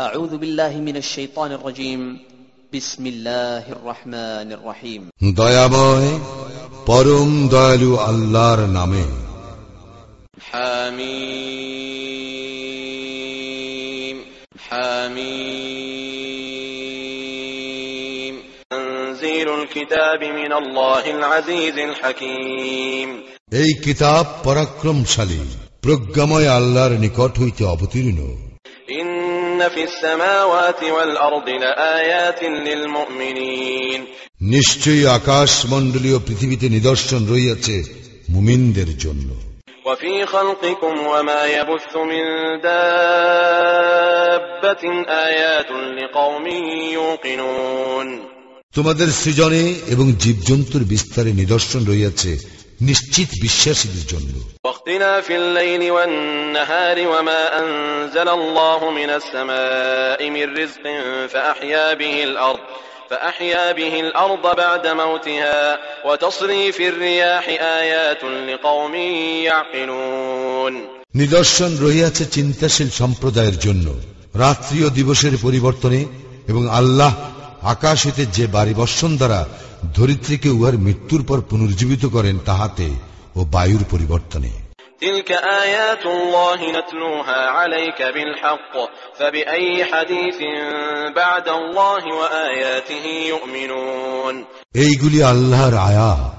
أعوذ بالله من الشيطان الرجيم بسم الله الرحمن الرحيم দয়াময় পরম দয়ালু আল্লাহর নামে। حميم حميم تنزيل الكتاب من الله العزيز الحكيم এই কিতাব পরাক্রমশালী প্রজ্ঞাময় আল্লাহর নিকট হইতে অবতীর্ণ। إن في السماوات والأرض لآيات للمؤمنين নিশ্চয়ই আকাশ মণ্ডলীয় পৃথিবীতে নিদর্শন রইয়াছে মুমিনদের জন্য। وفي خلقكم وما يبث من دابة آيات لقوم يوقنون তোমাদের সৃজনে এবং জীবজন্তুর বিস্তারে নিদর্শন রইয়াছে নিশ্চিত বিশ্বাসীদের জন্য। واختلاف الليل والنهار وما أنزل الله من السماء من رزق فأحيا به الأرض بعد موتها وتصريف الرياح آيات لقوم يعقلون নিদর্শন রহিয়াছে চিন্তাশীল সম্প্রদায়ের জন্য রাত্রি ও দিবসের পরিবর্তনে, এবং আল্লাহ আকাশ হইতে যে বাড়ি বর্ষণ দ্বারা ধরিত্রীকে উহার মৃত্যুর পর পুনর্জীবিত করেন তাহাতে ও বায়ুর পরিবর্তনে। تلك آيات الله نتلوها عليك بالحق فبأي حديث بعد الله وآياته يؤمنون এইগুলি আল্লাহর আয়াত,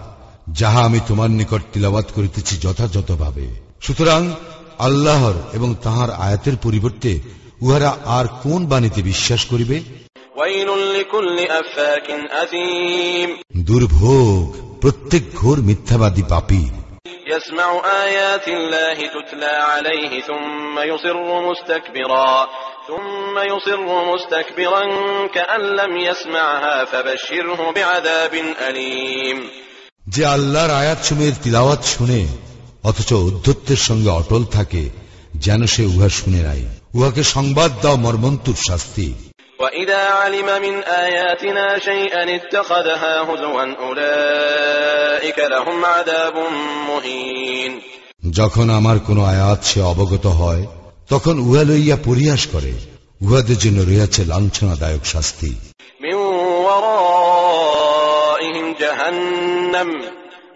যাহা আমি তোমার নিকট তিলাওয়াত করিতেছি যথাযথভাবে। সুতরাং আল্লাহর এবং তাহার আয়াতের পরিবর্তে উহারা আর কোন বাণীতে বিশ্বাস করিবে? ويل لكل أفاك أثيم দুর্ভোগ প্রত্যেক ঘোর মিথ্যাবাদী পাপী। يسمع آيات الله تتلى عليه ثم يصر مستكبرا كأن لم يسمعها فبشره بعذاب أليم যে আল্লাহর আয়াতসমূহের তিলাওয়াত শুনে অথচ উদ্ধত্তের সঙ্গে অটল থাকে, যেন সে উহা শুনে নাই। উহাকে সংবাদ দাও মর্মন্তুর শাস্তি। وَإِذَا عَلِمَ مِنْ آيَاتِنَا شَيْئًا اتَّخَذَهَا هُزُوًا أُولَئِكَ لَهُمْ عَذَابٌ مُهِينٌ যখন আমার কোন আয়াত সে অবগত হয়, তখন উহা লইয়া পরিহাস করে। উহাদের জন্য রয়েছে লাঞ্ছনাদায়ক শাস্তি। مِنْ وَرَائِهِمْ جَهَنَّمُ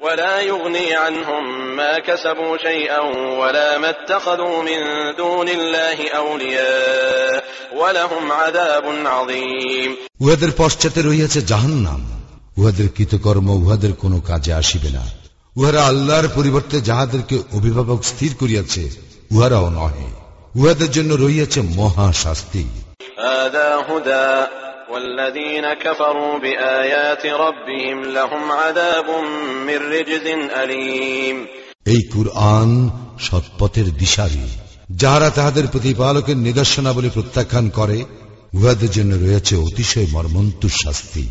وَلَا يُغْنِي عَنْهُمْ مَا كَسَبُوا شَيْئًا وَلَا مَا اتَّخَذُوا مِنْ دُونِ اللَّهِ أَوْلِيَاءَ وَلَهُمْ عَذَابٌ عَظِيمٌ উহাদের পশ্চাতে রহিয়াছে জাহান্নাম। উহাদের কৃতকর্ম উহাদের কোনো কাজে আসিবে না। উহারা আল্লাহর পরিবর্তে যাহাদেরকে অভিভাবক স্থির করিয়াছে উহারাও নহে। উহাদের জন্য রহিয়াছে মহা শাস্তি। هذا هدى والذين كفروا بآيات ربهم لهم عذاب من رجز أليم এই কুরআন সৎপথের দিশারি। যাহারা তাহাদের প্রতিপালকের নিদর্শনাবলী প্রত্যাখ্যান করে, উহাদের জন্য রয়েছে অতিশয় মর্মন্তুর শাস্তি।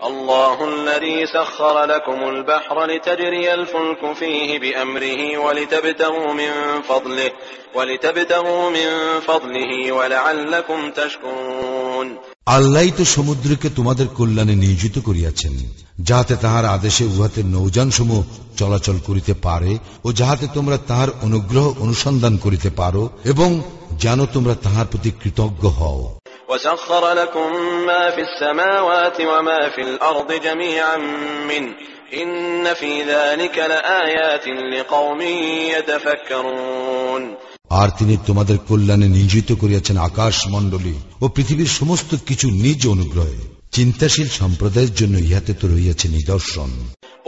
الله الذي سخر لكم البحر لتجري الفلك فيه بأمره ولتبتغوا من فضله ولعلكم تشكرون আল্লাহই তো সমুদ্রকে তোমাদের কল্যাণে নিয়োজিত করিয়াছেন, যাহাতে তাহার আদেশে উহাতে নৌযানসমূহ চলাচল করিতে পারে ও যাহাতে তোমরা তাহার অনুগ্রহ অনুসন্ধান করিতে পারো এবং যেন তোমরা তাহার প্রতি কৃতজ্ঞ হও। وسخر لكم ما في السماوات وما في الأرض جميعا منه إن في ذلك لآيات لقوم يتفكرون আর তিনি তোমাদের কল্যাণে নিয়োজিত করিয়াছেন আকাশ মণ্ডলী ও পৃথিবীর সমস্ত কিছু নিজ অনুগ্রহে। চিন্তাশীল সম্প্রদায়ের জন্য ইহাতে তো রহিয়াছে নিদর্শন।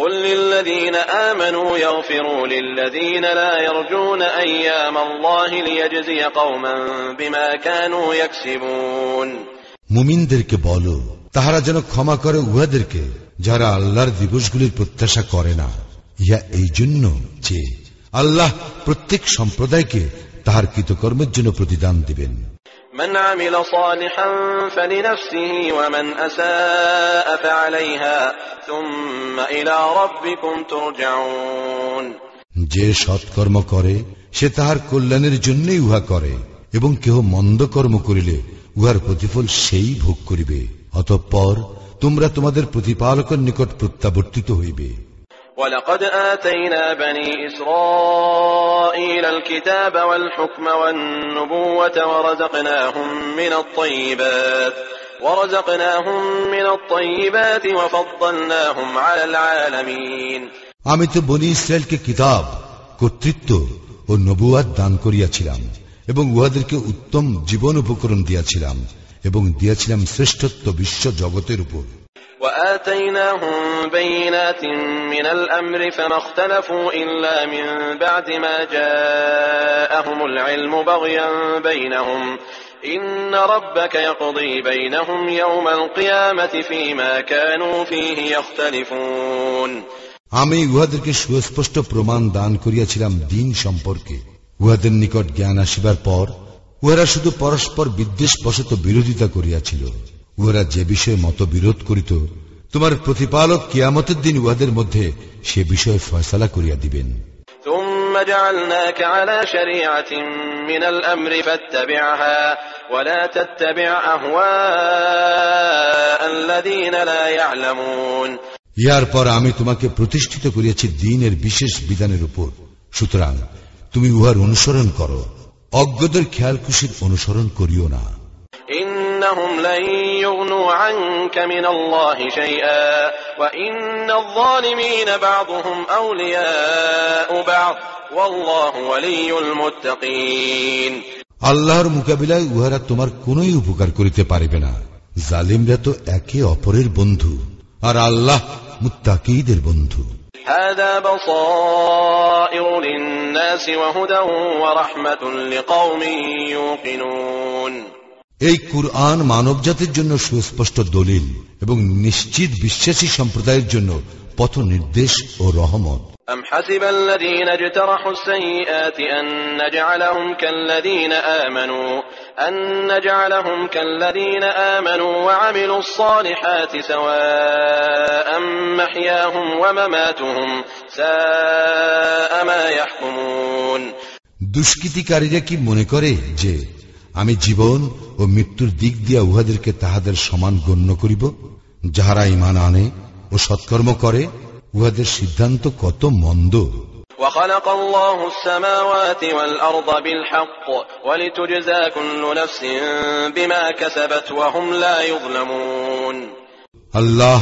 قل للذين آمنوا يغفروا للذين لا يرجون أيام الله ليجزي قوما بما كانوا يكسبون মুমিনদেরকে বলো, তাহারা যেন ক্ষমা করে উহাদেরকে যারা আল্লাহর দিবসগুলির প্রত্যাশা করে না। ইহা এই জন্য যে আল্লাহ প্রত্যেক সম্প্রদায়কে তাহার কৃতকর্মের জন্য প্রতিদান দিবেন। من عمل صالحا فلنفسه ومن أساء فعليها ثم إلى ربكم ترجعون যে সৎকর্ম করে সে তাহার কল্যাণের জন্যই উহা করে, এবং কেহ মন্দ কর্ম করিলে উহার প্রতিফল সেই ভোগ করিবে। অতঃপর তোমরা তোমাদের প্রতিপালকের নিকট প্রত্যাবর্তিত হইবে। ولقد آتينا بني إسرائيل الكتاب والحكم والنبوة ورزقناهم من الطيبات وفضلناهم على العالمين. আমি তো বনি ইসরায়েলকে কিতাব, কর্তৃত্ব ও নবুয়ত দান করিয়াছিলাম এবং উহাদেরকে উত্তম জীবন উপকরণ দিয়াছিলাম এবং দিয়াছিলাম শ্রেষ্ঠত্ব বিশ্ব জগতের উপর। وآتيناهم بينات من الأمر فما اختلفوا إلا من بعد ما جاءهم العلم بغيا بينهم إن ربك يقضي بينهم يوم القيامة فيما كانوا فيه يختلفون. আমি উহাদেরকে সুস্পষ্ট প্রমাণ দান করিয়াছিলাম দিন সম্পর্কে। উহাদের নিকট জ্ঞান আসিবার পর উহারা শুধু পরস্পর বিদ্বেষ বশত বিরোধিতা করিয়াছিল। উহারা যে বিষয়ে মতবিরোধ করিত, তোমার প্রতিপালক কিয়ামতের দিন উহাদের মধ্যে সে বিষয়ে ফয়সালা করিয়া দিবেন। ثم جعلناك على شريعة من الأمر فاتبعها ولا تتبع أهواء الذين لا يعلمون. ইহার পর আমি তোমাকে প্রতিষ্ঠিত করিয়াছি দ্বীনের বিশেষ বিধানের উপর, সুতরাং তুমি উহার অনুসরণ করো, অজ্ঞদের খেয়াল খুশির অনুসরণ করিও না। إنهم لن يغنوا عنك من الله شيئا وإن الظالمين بعضهم أولياء بعض والله ولي المتقين. আল্লাহর মোকাবিলায় উহারা তোমার কোনই উপকার করিতে পারিবে না। জালিমরা তো একে অপরের বন্ধু, আর আল্লাহ মুত্তাকীদের বন্ধু। هذا بصائر للناس وهدى ورحمة لقوم يوقنون. এই কুরআন মানব জাতির জন্য সুস্পষ্ট দলিল এবং নিশ্চিত বিশ্বাসী সম্প্রদায়ের জন্য পথ নির্দেশ ও রহমত। أم حسب الذين اجترحوا السيئات أن نجعلهم كالذين آمنوا وعملوا الصالحات سواء محياهم ومماتهم ساء ما يحكمون. দুষ্কৃতিকারীরা কি মনে করে যে আমি জীবন ও মৃত্যুর দিক দিয়া উহাদেরকে তাহাদের সমান গণ্য করিব? যাহারা ঈমান আনে ও সৎকর্ম করে, উহাদের সিদ্ধান্ত কত মন্দ। وخلق الله السماوات والأرض بالحق ولتجزى كل نفس بما كسبت وهم لا يظلمون. আল্লাহ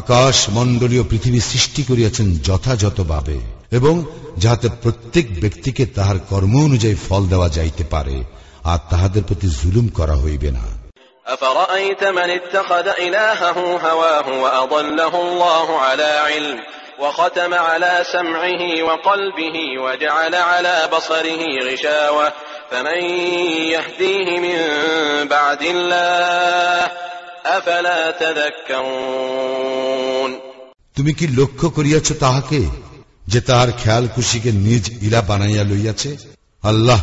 আকাশ মণ্ডলীয় পৃথিবী সৃষ্টি করিয়াছেন যথাযথভাবে, এবং যাহাতে প্রত্যেক ব্যক্তিকে তাহার কর্ম অনুযায়ী ফল দেওয়া যাইতে পারে, আর তাহাদের প্রতি জুলুম করা হইবে না। أفرأيت من اتخذ إلهه هواه وأضله الله على علم وختم على سمعه وقلبه وجعل على بصره غشاوة فمن يهديه من بعد الله أفلا تذكرون. তুমি কি লক্ষ্য করিয়াছ তাহাকে, যে তাহার খেয়াল খুশিকে নিজ ইলা বানাইয়া লইয়াছে? আল্লাহ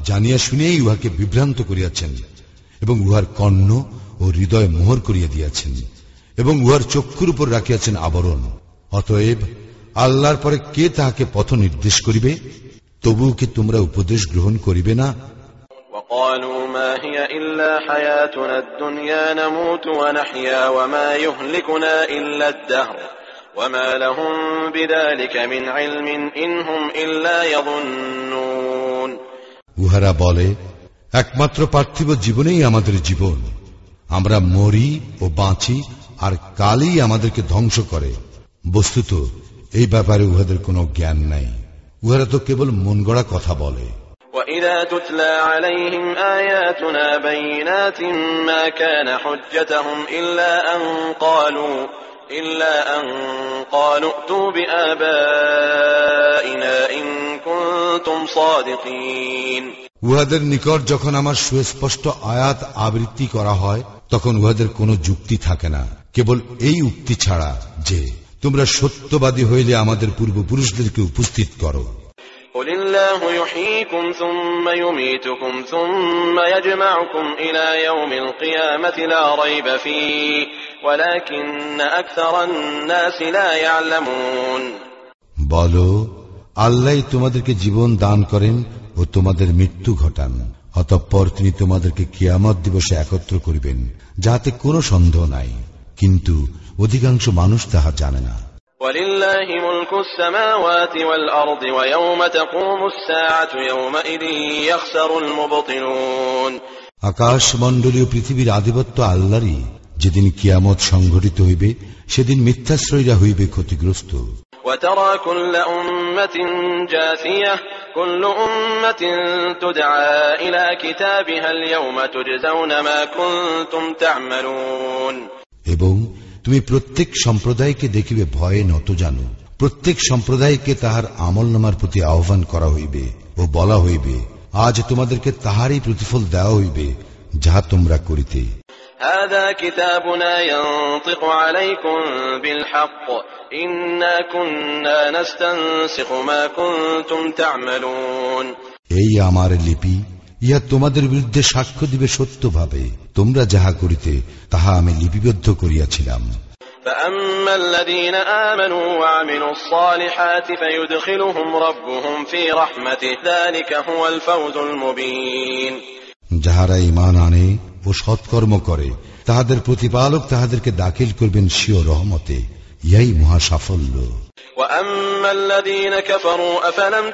জানিয়া শুনিয়াই উহাকে বিভ্রান্ত করিয়াছেন এবং উহার কর্ণ ও হৃদয় মোহর করিয়া দিয়াছেন এবং উহার চক্ষুর উপর রাখিয়াছেন আবরণ। অতএব আল্লাহর পরে কে তাহাকে পথ নির্দেশ করিবে? তবুও কি তোমরা উপদেশ গ্রহণ করিবে না? وقالوا ما هي إلا حياتنا الدنيا نموت ونحيا وما يهلكنا إلا الدهر وما لهم بذلك من علم إن هم إلا يظنون. উহারা বলে, একমাত্র পার্থিব জীবনেই আমাদের জীবন, আমরা মরি ও বাঁচি, আর কালই আমাদেরকে ধ্বংস করে। বস্তুত এই ব্যাপারে উহাদের কোনো জ্ঞান নাই, উহারা তো কেবল মন গড়া কথা বলে। وَإِذَا تُتْلَى عَلَيْهِمْ آيَاتُنَا بَيِّنَاتٍ مَا كَانَ حُجَّتُهُمْ إِلَّا أَن قَالُوا ائْتُوا بِآبَائِنَا إِن كُنتُمْ صَادِقِينَ. উহাদের নিকট যখন আমার সুস্পষ্ট আয়াত আবৃত্তি করা হয়, তখন উহাদের কোনো যুক্তি থাকে না, কেবল এই উক্তি ছাড়া যে তোমরা সত্যবাদী হইলে আমাদের পূর্বপুরুষদেরকে উপস্থিত করো। قُلِ اللَّهُ يُحْيِيكُمْ ثُمَّ يُمِيتُكُمْ ثُمَّ يَجْمَعُكُمْ إِلَى يَوْمِ الْقِيَامَةِ لَا رَيْبَ فِيهِ وَلَكِنَّ أَكْثَرَ النَّاسِ لَا يَعْلَمُونَ. বলো, আল্লাহ তোমাদেরকে জীবন দান করেন ও তোমাদের মৃত্যু ঘটান, অতঃপর তিনি তোমাদেরকে কিয়ামত দিবসে একত্র করিবেন, যাতে কোনো সন্দেহ নাই, কিন্তু অধিকাংশ মানুষ তাহা জানে না। وَلِلَّهِ مُلْكُ السَّمَاوَاتِ وَالْأَرْضِ وَيَوْمَ تَقُومُ السَّاعَةُ يَوْمَئِذٍ يَخْسَرُ الْمُبْطِلُونَ। আকাশ মণ্ডলীয় পৃথিবীর আধিপত্য আল্লাহরই। যেদিন কিয়ামত সংঘটিত হইবে সেদিন মিথ্যাশ্রয়ীরা হইবে ক্ষতিগ্রস্ত। وَتَرَى كُلَّ أُمَّةٍ جَاثِيَةً كُلُّ أُمَّةٍ تُدْعَى إِلَى كِتَابِهَا الْيَوْمَ تُجْزَوْنَ مَا كُنتُمْ تَعْمَلُونَ। এবং তুমি প্রত্যেক সম্প্রদায়কে দেখিবে ভয়ে নত জানো। প্রত্যেক সম্প্রদায়কে তাহার আমলনামার প্রতি আহ্বান করা হইবে ও বলা হইবে, আজ তোমাদেরকে তাহারই প্রতিফল দেওয়া হইবে যাহা তোমরা করিতে। هذا كتابنا ينطق عليكم بالحق إنا كنا نستنسخ ما كنتم تعملون। এই আমার লিপি, ইহা তোমাদের বিরুদ্ধে সাক্ষ্য দিবে সত্যভাবে তোমরা যাহা করিতে তাহা আমি লিপিবদ্ধ করিয়াছিলাম। فأما الذين آمنوا وعملوا الصالحات فيدخلهم ربهم في رحمته ذلك هو الفوز المبين। যাহারা ঈমান আনে ও সৎকর্ম করে তাহাদের প্রতিপালক তাহাদেরকে দাখিল করবেন স্বীয় রহমতে, ইহাই মহা সাফল্য। وأما الذين كفروا أفلم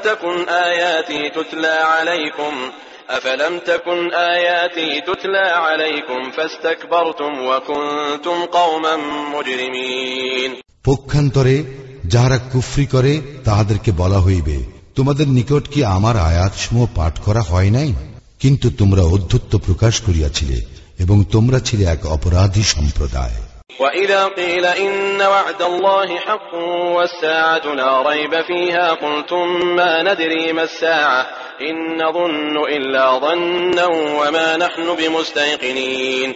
تكن آياتي تتلى عليكم فاستكبرتم وكنتم قوما مجرمين। পক্ষান্তরে যাহারা কুফরি করে তাহাদেরকে বলা হইবে, তোমাদের নিকট কি আমার আয়াতসমূহ পাঠ করা হয় নাই? কিন্তু তোমরা অধ্যত্ব প্রকাশ করিয়াছিলে এবং তোমরা ছিলে এক অপরাধী সম্প্রদায়। وَإِذَا قِيلَ إِنَّ وَعْدَ اللَّهِ حَقٌّ وَالسَّاعَةُ لَا رَيْبَ فِيهَا قُلْتُم مَّا نَدْرِي مَا السَّاعَةُ إِن نَّظُنُّ إِلَّا ظَنًّا وَمَا نَحْنُ بِمُسْتَيْقِنِينَ।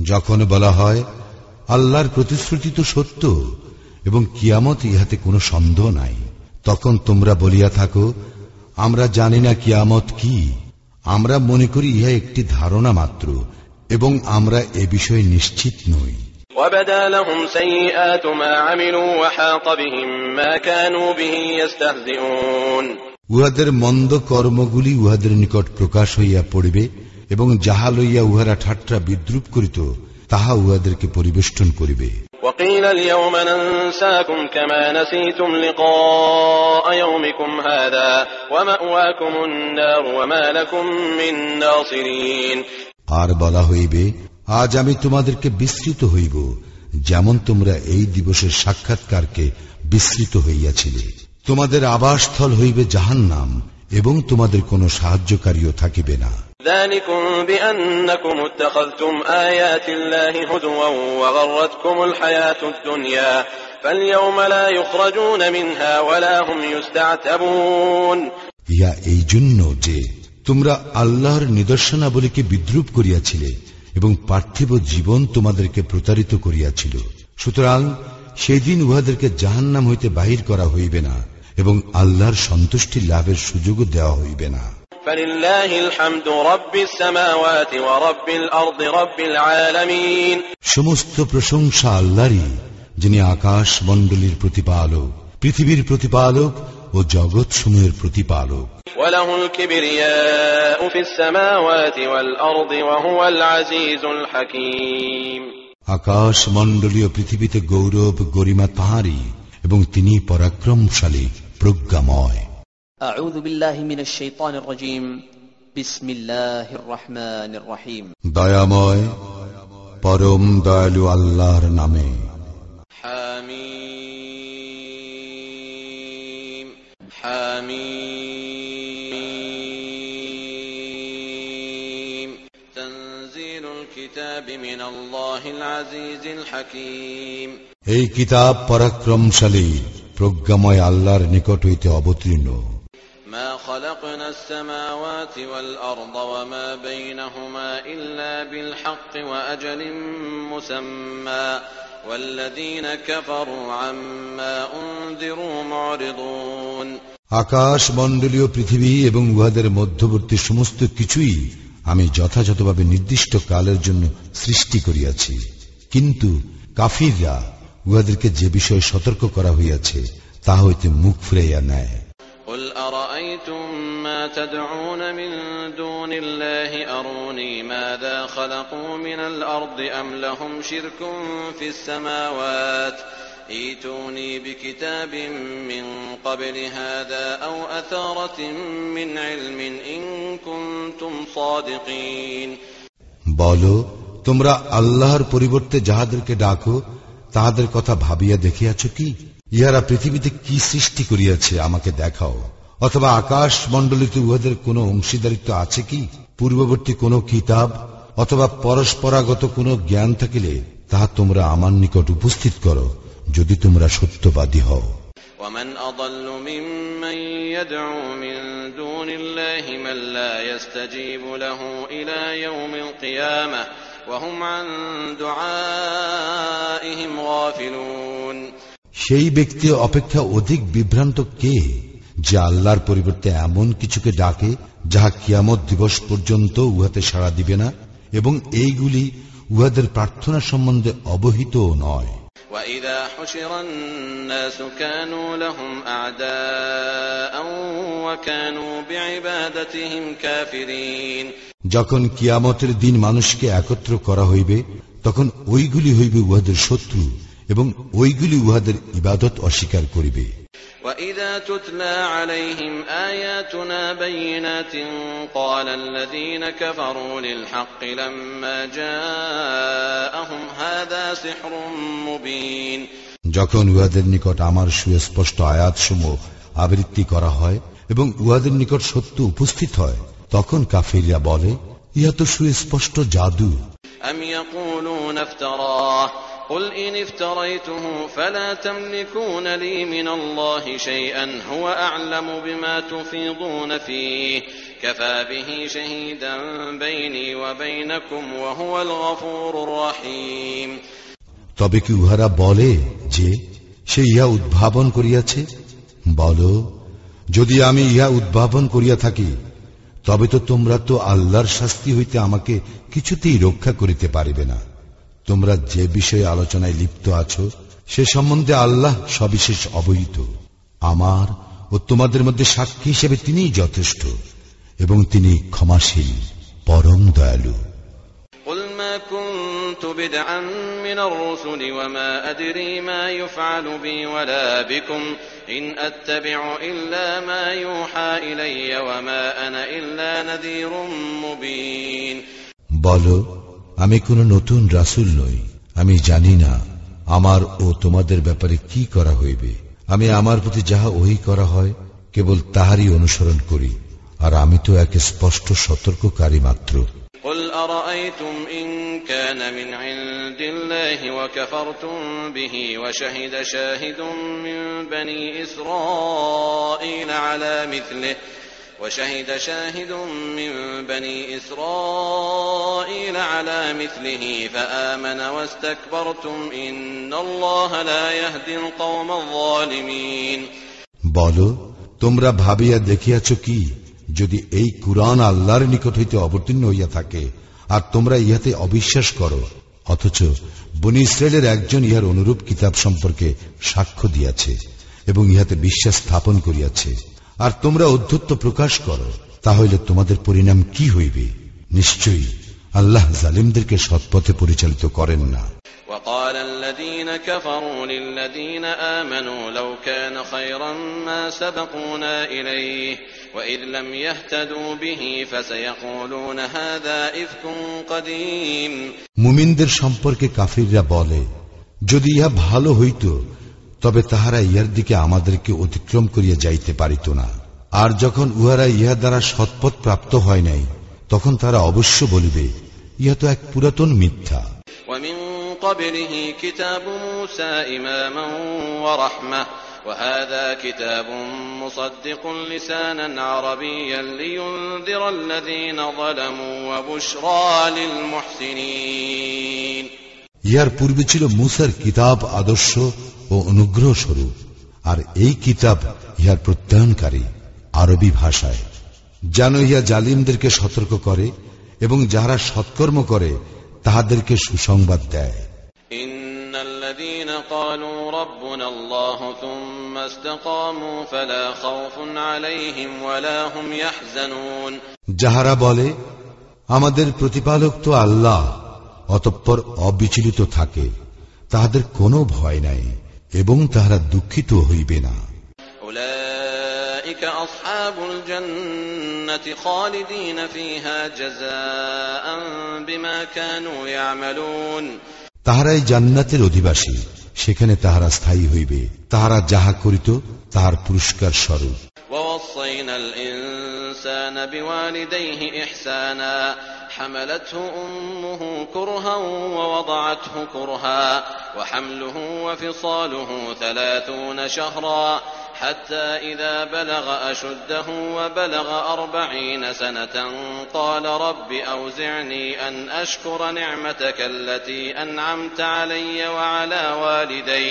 যখন বলা হয় আল্লাহর প্রতিশ্রুতি তো সত্য এবং কিয়ামত ইহাতে কোনো সন্দেহ নাই, তখন তোমরা বলিয়া থাকো, আমরা জানি না কিয়ামত কি, আমরা মনে করি ইহা একটি ধারণা মাত্র এবং আমরা এ বিষয়ে নিশ্চিত নই। وَبَدَا لَهُمْ سَيِّئَاتُ مَا عَمِلُوا وَحَاقَ بِهِم مَّا كَانُوا بِهِ يَسْتَهْزِئُونَ। উহাদের মন্দ কর্মগুলি উহাদের নিকট প্রকাশ হইয়া পড়িবে এবং যাহা লইয়া উহারা ঠাট্টা বিদ্রুপ করিত তাহা উহাদেরকে পরিবেষ্টন করিবে। وَقِيلَ الْيَوْمَ نَنسَاكُمْ كَمَا نَسِيتُمْ لِقَاءَ يَوْمِكُمْ هَذَا وَمَأْوَاكُمُ النَّارُ وَمَا لَكُمْ مِن نَّاصِرِينَ। আর বলা হইবে, আজ আমি তোমাদেরকে বিস্মৃত হইব যেমন তোমরা এই দিবসের সাক্ষাৎকারকে বিস্মৃত হইয়াছিলে। তোমাদের আবাসস্থল হইবে জাহান্নাম এবং তোমাদের কোনো সাহায্যকারীও থাকিবে না। ذَلِكُمْ بِأَنَّكُمُ اتَّخَذْتُمْ آيَاتِ اللَّهِ هُزُوًا وَغَرَّتْكُمُ الْحَيَاةُ الدُّنْيَا فَالْيَوْمَ لَا يُخْرَجُونَ مِنْهَا وَلَا هُمْ يُسْتَعْتَبُونَ। ইহা এই জন্য যে তোমরা আল্লাহর নিদর্শনাবলীকে বিদ্রুপ করিয়াছিলে এবং পার্থিব জীবন তোমাদেরকে প্রতারিত করিয়াছিল। সুতরাং সেই দিন উহাদেরকে জাহান্নাম হইতে বাহির করা হইবে না এবং আল্লাহর সন্তুষ্টি লাভের সুযোগও দেওয়া হইবে না। فَلِلَّهِ الْحَمْدُ رَبِّ السَّمَاوَاتِ وَرَبِّ الْأَرْضِ رَبِّ الْعَالَمِينَ। সমস্ত প্রশংসা আল্লাহরই, যিনি আকাশ মণ্ডলীর প্রতিপালক, পৃথিবীর প্রতিপালক ও জগৎসমূহের প্রতিপালক। وَلَهُ الْكِبْرِيَاءُ فِي السَّمَاوَاتِ وَالْأَرْضِ وَهُوَ الْعَزِيزُ الْحَكِيمُ। আকাশ মণ্ডলীয় পৃথিবীতে গৌরব গরিমা তাঁরই এবং তিনি পরাক্রমশালী প্রজ্ঞাময়। أعوذ بالله من الشيطان الرجيم بسم الله الرحمن الرحيم। দয়াময় পরম দয়ালু আল্লাহর নামে। حميم حميم تنزيل الكتاب من الله العزيز الحكيم। এই কিতাব পরাক্রমশালী প্রজ্ঞাময় আল্লাহর নিকট হইতে অবতীর্ণ। ما خلقنا السماوات والأرض وما بينهما إلا بالحق وأجل مسمى والذين كفروا عما أنذروا معرضون। আকাশ মণ্ডলীয় পৃথিবী এবং উহাদের মধ্যবর্তী সমস্ত কিছুই আমি যথাযথভাবে নির্দিষ্ট কালের জন্য সৃষ্টি করিয়াছি, কিন্তু কাফিররা উহাদেরকে যে বিষয়ে সতর্ক করা হইয়াছে তা হইতে মুখ ফিরাইয়া নেয়। قل أرأيتم ما تدعون من دون الله أروني ماذا خلقوا من الأرض أم لهم شرك في السماوات ايتوني بكتاب من قبل هذا أو أثارة من علم إن كنتم صادقين বলো, তোমরা আল্লাহর পরিবর্তে যাহাদেরকে ডাকো তাহাদের কথা ভাবিয়া দেখিয়াছ কি? ইহারা পৃথিবীতে কি সৃষ্টি করিয়াছে আমাকে দেখাও, অথবা আকাশ মণ্ডলীতে উহাদের কোন অংশীদারিত্ব আছে কি? পূর্ববর্তী কোন কিতাব অথবা পরস্পরাগত কোন জ্ঞান থাকিলে তাহা তোমরা আমার নিকট উপস্থিত করো, যদি তোমরা সত্যবাদী হও। ومن أضل ممن يدعو من دون الله من لا يستجيب له إلى يوم القيامة وهم عن دعائهم غافلون সেই ব্যক্তি অপেক্ষা অধিক বিভ্রান্ত কে, যে আল্লাহর পরিবর্তে এমন কিছুকে ডাকে যাহা কিয়ামত দিবস পর্যন্ত উহাতে সাড়া দিবে না, এবং এইগুলি উহাদের প্রার্থনা সম্বন্ধে অবহিত নয়। وَإِذَا حُشِرَ النَّاسُ كَانُوا لَهُمْ أَعْدَاءً وَكَانُوا بِعِبَادَتِهِمْ كَافِرِينَ যখন কিয়ামতের দিন মানুষকে একত্র করা হইবে, তখন ওইগুলি হইবে উহাদের শত্রু, এবং ওইগুলি উহাদের ইবাদত অস্বীকার করিবে। وَإِذَا تُتْلَى عَلَيْهِمْ آيَاتُنَا بَيِّنَاتٍ قَالَ الَّذِينَ كَفَرُوا لِلْحَقِّ لَمَّا جَاءَهُمْ هَذَا سِحْرٌ مُبِينٌ যখন উহাদের নিকট আমার সুস্পষ্ট আয়াতসমূহ আবৃত্তি করা হয় এবং উহাদের নিকট সত্য উপস্থিত হয়, তখন কাফিররা বলে, ইহা তো সুস্পষ্ট জাদু। أَمْ يَقُولُونَ افْتَرَاهُ قُلْ إِنِ افْتَرَيْتُهُ فَلَا تَمْلِكُونَ لِي مِنَ اللَّهِ شَيْئًا هُوَ أَعْلَمُ بِمَا تُفِيضُونَ فِيهِ كَفَى بِهِ شَهِيدًا بَيْنِي وَبَيْنَكُمْ وَهُوَ الْغَفُورُ الرَّحِيمُ তবে কি উহারা বলে যে সে ইহা উদ্ভাবন করিয়াছে? বলো, যদি আমি ইহা উদ্ভাবন করিয়া থাকি, তবে তো তোমরা তো আল্লাহর শাস্তি হইতে আমাকে কিছুতেই রক্ষা করিতে পারিবে না। তোমরা যে বিষয়ে আলোচনায় লিপ্ত আছো সে সম্বন্ধে আল্লাহ সবিশেষ অবহিত। আমার ও তোমাদের মধ্যে সাক্ষী হিসেবে তিনিই যথেষ্ট, এবং তিনি ক্ষমাশীল, পরম দয়ালু। قُلْ مَا كُنْتُ بِدْعًا مِنَ الرُّسُلِ وَمَا أَدْرِي مَا يُفْعَلُ بِي وَلَا بِكُمْ إِنْ أَتَّبِعُ إِلَّا مَا يُوحَى إِلَيَّ وَمَا أَنَا إِلَّا نَذِيرٌ مُبِينٌ বলো, আমি কোন নতুন রাসূল নই, আমি জানি না আমার ও তোমাদের ব্যাপারে কি করা হইবে। আমি আমার প্রতি যাহা ওহী করা হয় কেবল তাহারই অনুসরণ করি, আর আমি তো এক স্পষ্ট সতর্ককারী মাত্র। قُلْ أَرَأَيْتُمْ إِنْ كَانَ مِنْ عِنْدِ اللَّهِ وَكَفَرْتُمْ بِهِ وَشَهِدَ شَاهِدٌ مِنْ بَنِي إِسْرَائِيلَ عَلَى مِثْلِهِ فَآمَنَ وَاسْتَكْبَرْتُمْ إِنَّ اللَّهَ لَا يَهْدِي الْقَوْمَ الظَّالِمِينَ বলো, তোমরা ভাবিয়া দেখিয়াছ কি, যদি এই কুরআন আল্লাহর নিকট হইতে অবতীর্ণ হইয়া থাকে আর তোমরা ইহাতে অবিশ্বাস করো, অথচ বনী ইসরায়েলের একজন ইহার অনুরূপ কিতাব সম্পর্কে সাক্ষ্য দিয়াছে এবং ইহাতে বিশ্বাস স্থাপন করিয়াছে, আর তোমরা অধ্যত্ব প্রকাশ করো, তাহলে তোমাদের পরিণাম কি হইবে? নিশ্চয়ই আল্লাহ জালিমদেরকে সৎপথে পরিচালিত করেন না। وقال الذين كفروا للذين آمنوا لو كان خيرا ما سبقونا إليه وإذ لم يهتدوا به فسيقولون هذا إفك قديم মুমিনদের সম্পর্কে কাফিররা বলে, যদি ইহা ভালো হইত তবে তাহারা ইহার দিকে আমাদেরকে অতিক্রম করিয়া যাইতে পারিত না। আর যখন উহারা ইহা দ্বারা সৎপথ প্রাপ্ত হয় নাই, তখন তারা অবশ্য বলিবে, ইহা তো এক পুরাতন মিথ্যা। ومن قبله كتاب موسى إماما ورحمة وهذا كتاب مصدق لسانا عربيا لينذر الذين ظلموا وبشرى للمحسنين ইহার পূর্বে ছিল মুসার কিতাব আদর্শ ও অনুগ্রহ স্বরূপ, আর এই কিতাব ইহার প্রত্যয়নকারী আরবি ভাষায়, যেন ইহা জালিমদেরকে সতর্ক করে এবং যাহারা সৎকর্ম করে তাহাদেরকে সুসংবাদ দেয়। ইন্নাল্লাযীনা ক্বালু রাব্বুনাল্লাহু থুম্মা ইসতাকামু ফালা খাউফুন আলাইহিম ওয়ালা হুম ইয়াহজানুন, যাহারা বলে আমাদের প্রতিপালক তো আল্লাহ, অতঃপর অবিচলিত থাকে, তাহাদের কোনো ভয় নাই এবং তাহারা দুঃখিত হইবে না। أولئك أصحاب الجنة خالدين فيها جزاء بما كانوا يعملون। তাহারাই জান্নাতের অধিবাসী, সেখানে তাহারা স্থায়ী হইবে তাহারা যাহা করিত তাহার পুরস্কার স্বরূপ। ووصينا الإنسان بوالديه إحسانا حملته أمه كرها ووضعته كرها وحمله وفصاله 30 شهرا حتى إذا بلغ أشده وبلغ 40 سنة قال رب أوزعني أن أشكر نعمتك التي أنعمت علي وعلى والدي